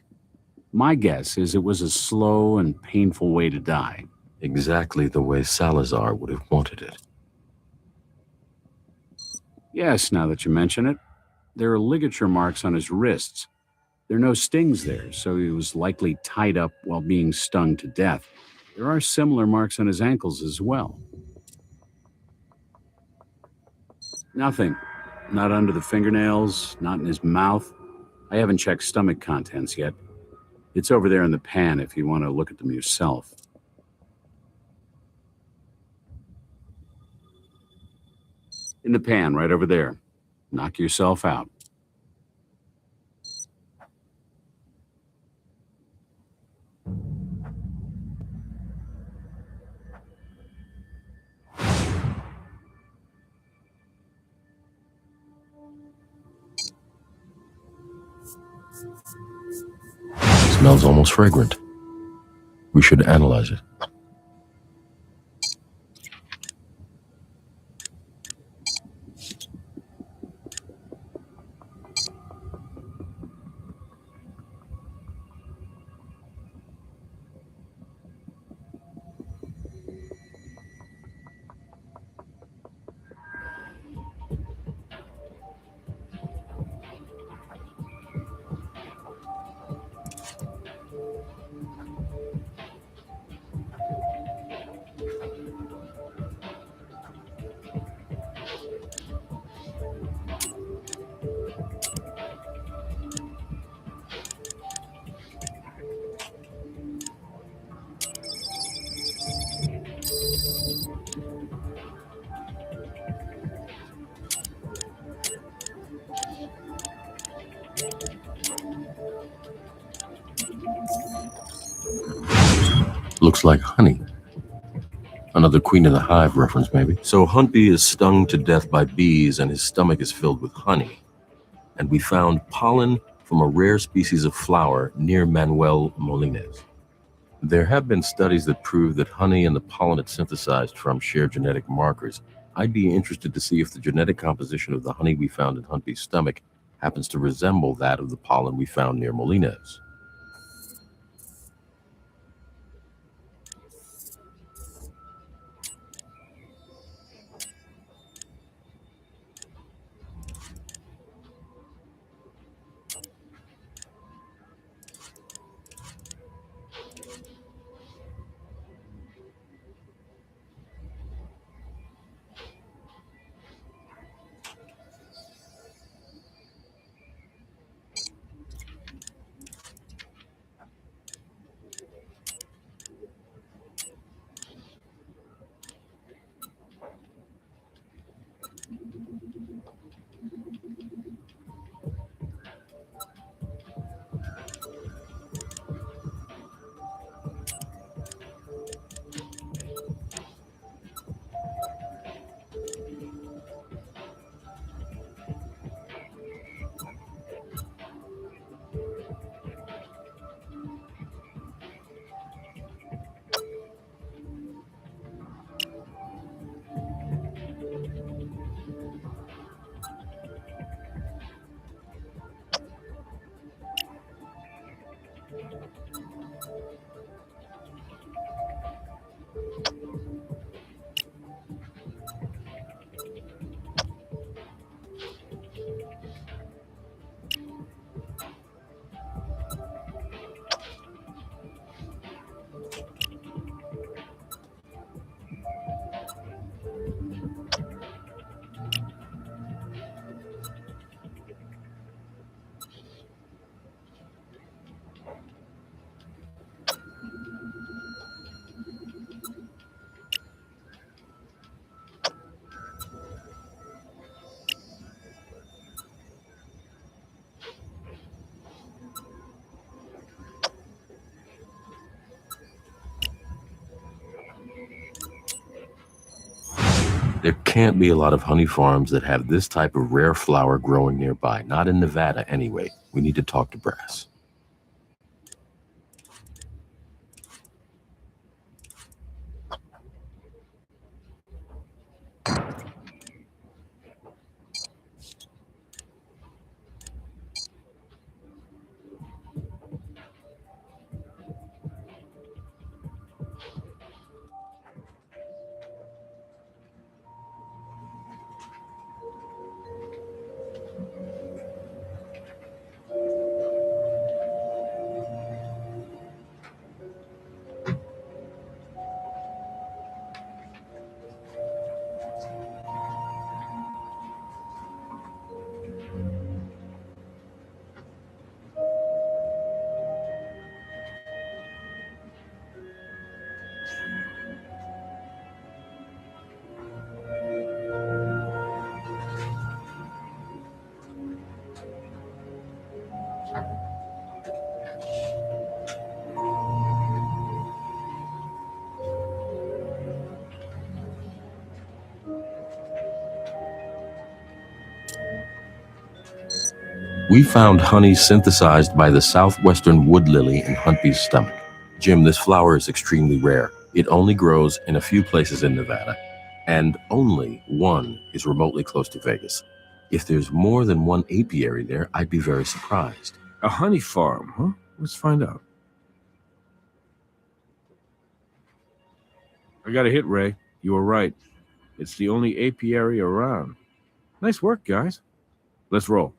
My guess is it was a slow and painful way to die. Exactly the way Salazar would have wanted it. Yes, now that you mention it, there are ligature marks on his wrists. There are no stings there, so he was likely tied up while being stung to death. There are similar marks on his ankles as well. Nothing. Not under the fingernails, not in his mouth. I haven't checked stomach contents yet. It's over there in the pan if you want to look at them yourself. In the pan, right over there. Knock yourself out. Smells almost fragrant. We should analyze it. Looks like honey. Another Queen of the Hive reference, maybe. So Huntby is stung to death by bees and his stomach is filled with honey. And we found pollen from a rare species of flower near Manuel Molines. There have been studies that prove that honey and the pollen it synthesized from share genetic markers. I'd be interested to see if the genetic composition of the honey we found in Huntby's stomach happens to resemble that of the pollen we found near Molines. There can't be a lot of honey farms that have this type of rare flower growing nearby. Not in Nevada, anyway. We need to talk to Brass. We found honey synthesized by the southwestern wood lily in Huntby's stomach. Jim, this flower is extremely rare. It only grows in a few places in Nevada, and only one is remotely close to Vegas. If there's more than one apiary there, I'd be very surprised. A honey farm, huh? Let's find out. I got a hit, Ray. You were right. It's the only apiary around. Nice work, guys. Let's roll.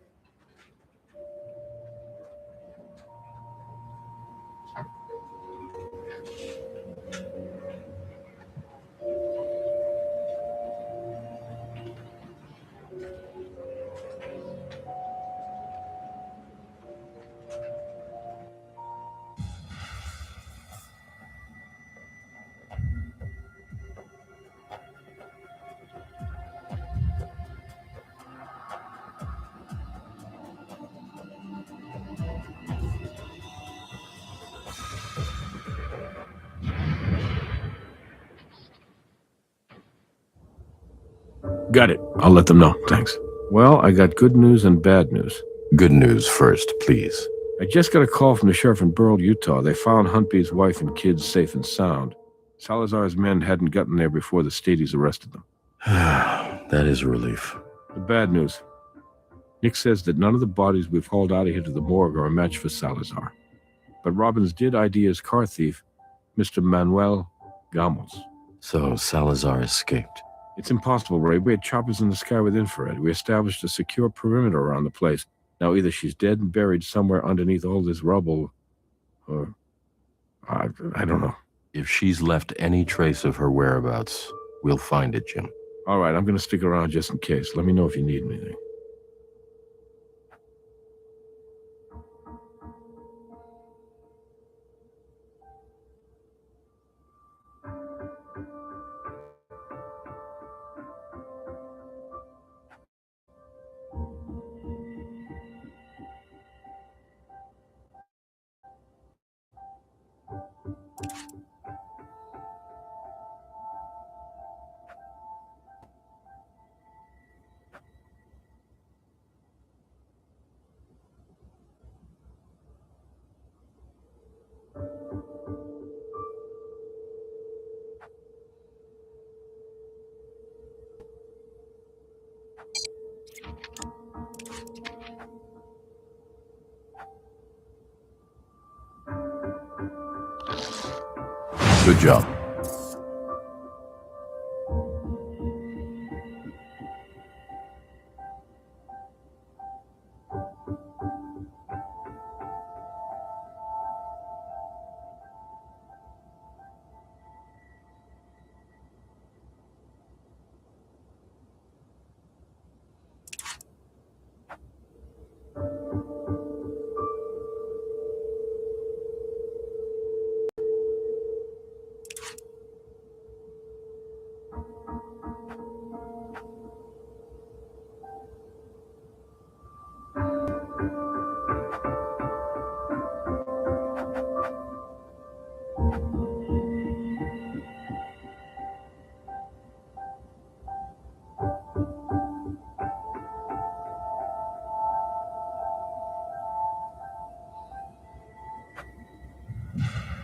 Got it. I'll let them know. Thanks. Well, I got good news and bad news. Good news first, please. I just got a call from the sheriff in Burl, Utah. They found Huntby's wife and kids safe and sound. Salazar's men hadn't gotten there before the Stadies arrested them. That is a relief. The bad news. Nick says that none of the bodies we've hauled out of here to the morgue are a match for Salazar. But Robbins did ID his car thief, Mr. Manuel Gamos. So Salazar escaped. It's impossible, Ray. We had choppers in the sky with infrared. We established a secure perimeter around the place. Now either she's dead and buried somewhere underneath all this rubble, or I don't know. If she's left any trace of her whereabouts, we'll find it, Jim. All right, I'm going to stick around just in case. Let me know if you need anything. Good job.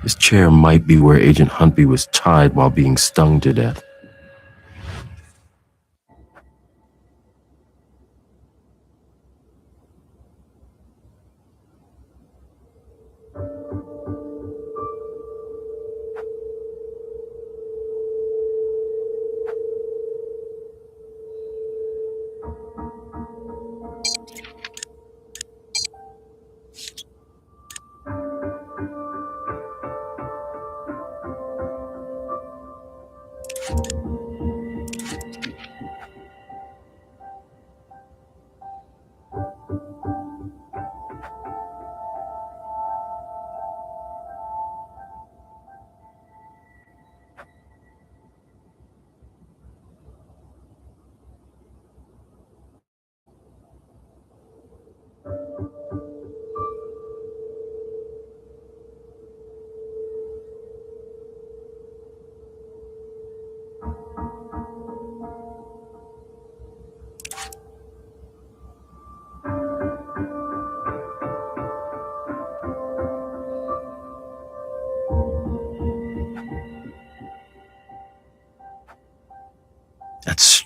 This chair might be where Agent Huntby was tied while being stung to death.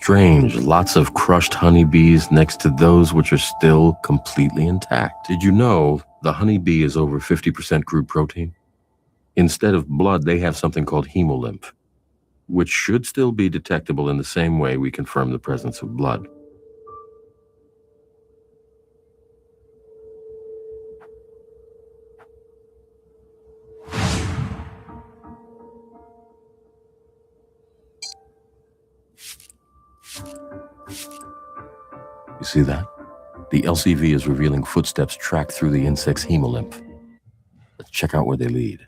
Strange, lots of crushed honeybees next to those which are still completely intact. Did you know the honeybee is over 50% crude protein? Instead of blood, they have something called hemolymph, which should still be detectable in the same way we confirm the presence of blood. You see that? The LCV is revealing footsteps tracked through the insect's hemolymph. Let's check out where they lead.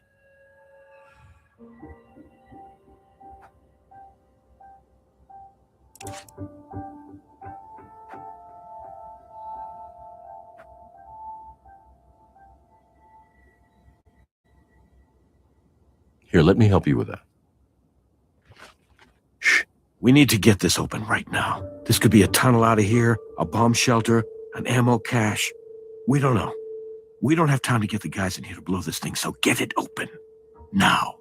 Here, let me help you with that. Shh. We need to get this open right now. This could be a tunnel out of here, a bomb shelter, an ammo cache. We don't know. We don't have time to get the guys in here to blow this thing, so get it open. Now.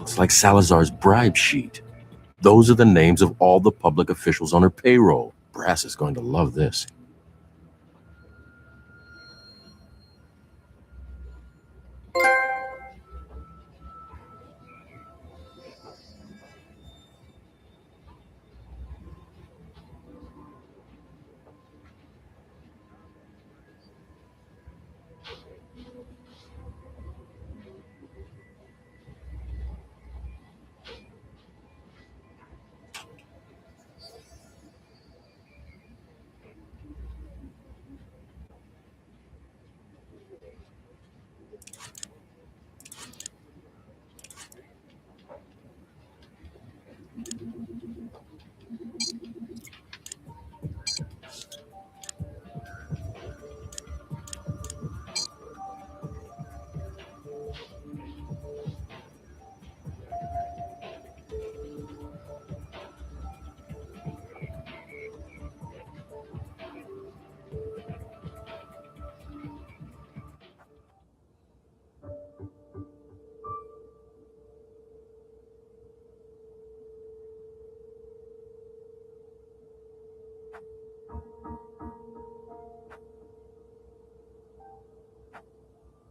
It's like Salazar's bribe sheet. Those are the names of all the public officials on her payroll. Brass is going to love this.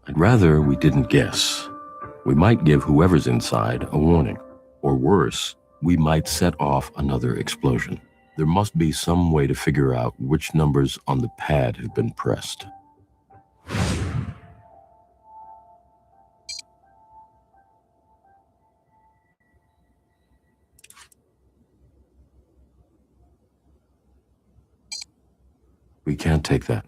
I'd rather we didn't guess. We might give whoever's inside a warning. Or worse, we might set off another explosion. There must be some way to figure out which numbers on the pad have been pressed. We can't take that.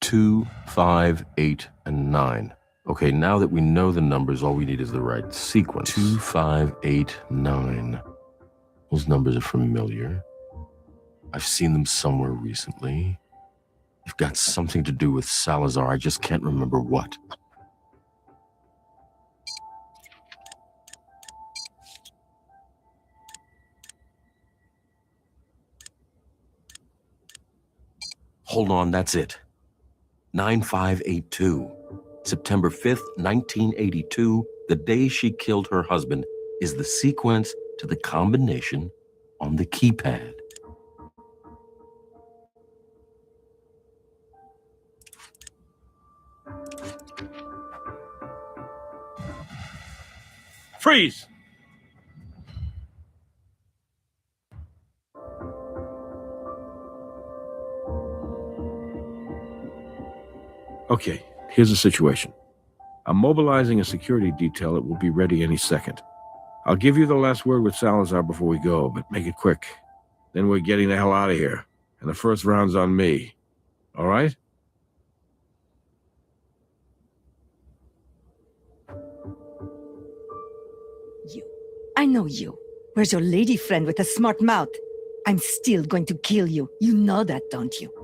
Two, 5, 8, and 9. Okay, now that we know the numbers, all we need is the right sequence. 2, 5, 8, 9. Those numbers are familiar. I've seen them somewhere recently. They've got something to do with Salazar. I just can't remember what. Hold on, that's it. 9582. September 5th, 1982, the day she killed her husband, is the sequence to the combination on the keypad. Freeze! Okay, here's the situation. I'm mobilizing a security detail that will be ready any second. I'll give you the last word with Salazar before we go, but make it quick. Then we're getting the hell out of here, and the first round's on me. All right? You. I know you. Where's your lady friend with a smart mouth? I'm still going to kill you. You know that, don't you?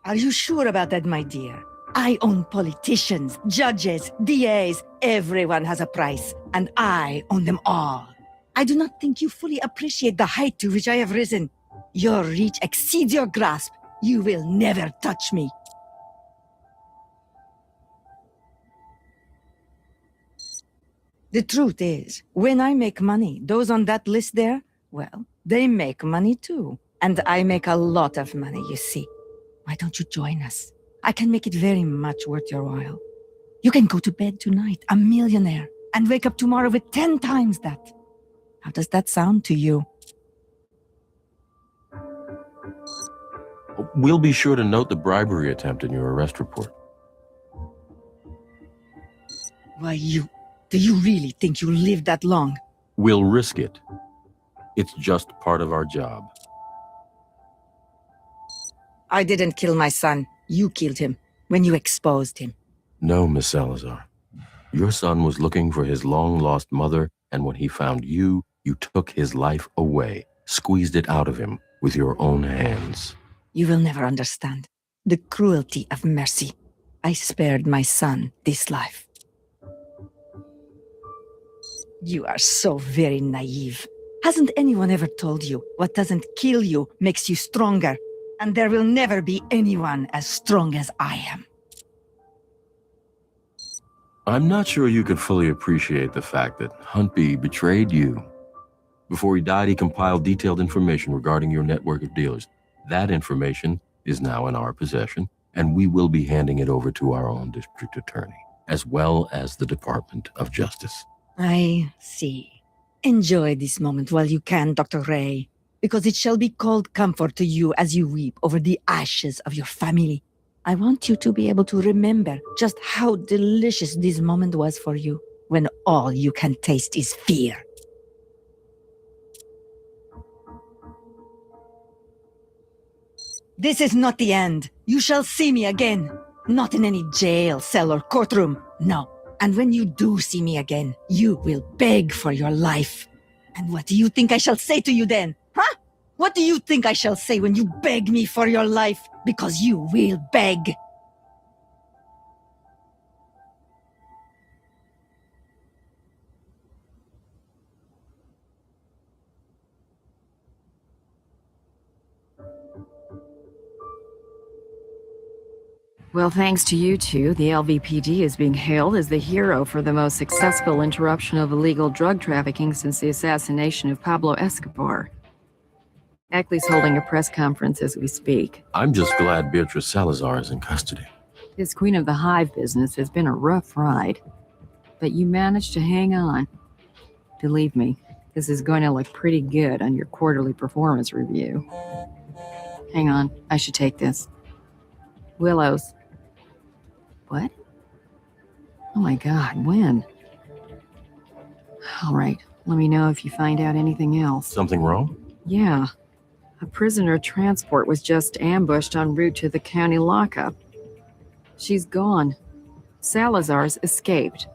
Are you sure about that, my dear? I own politicians, judges, DAs. Everyone has a price, and I own them all. I do not think you fully appreciate the height to which I have risen. Your reach exceeds your grasp. You will never touch me. The truth is, when I make money, those on that list there, well, they make money too. And I make a lot of money, you see. Why don't you join us? I can make it very much worth your while. You can go to bed tonight, a millionaire, and wake up tomorrow with 10 times that. How does that sound to you? We'll be sure to note the bribery attempt in your arrest report. Why, do you really think you live that long? We'll risk it. It's just part of our job. I didn't kill my son. You killed him when you exposed him. No, Miss Salazar. Your son was looking for his long-lost mother, and when he found you, you took his life away, squeezed it out of him with your own hands. You will never understand the cruelty of mercy. I spared my son this life. You are so very naive. Hasn't anyone ever told you what doesn't kill you makes you stronger? And there will never be anyone as strong as I am. I'm not sure you could fully appreciate the fact that Huntby betrayed you. Before he died, he compiled detailed information regarding your network of dealers. That information is now in our possession, and we will be handing it over to our own district attorney, as well as the Department of Justice. I see. Enjoy this moment while you can, Dr. Ray, because it shall be cold comfort to you as you weep over the ashes of your family. I want you to be able to remember just how delicious this moment was for you, when all you can taste is fear. This is not the end. You shall see me again. Not in any jail, cell, or courtroom. No. And when you do see me again, you will beg for your life. And what do you think I shall say to you then? Huh? What do you think I shall say when you beg me for your life? Because you will beg. Well, thanks to you two, the LVPD is being hailed as the hero for the most successful interruption of illegal drug trafficking since the assassination of Pablo Escobar. Ackley's holding a press conference as we speak. I'm just glad Beatrice Salazar is in custody. This Queen of the Hive business has been a rough ride, but you managed to hang on. Believe me, this is going to look pretty good on your quarterly performance review. Hang on, I should take this. Willows. What? Oh my God, when? All right, let me know if you find out anything else. Something wrong? Yeah. A prisoner transport was just ambushed en route to the county lockup. She's gone. Salazar's escaped.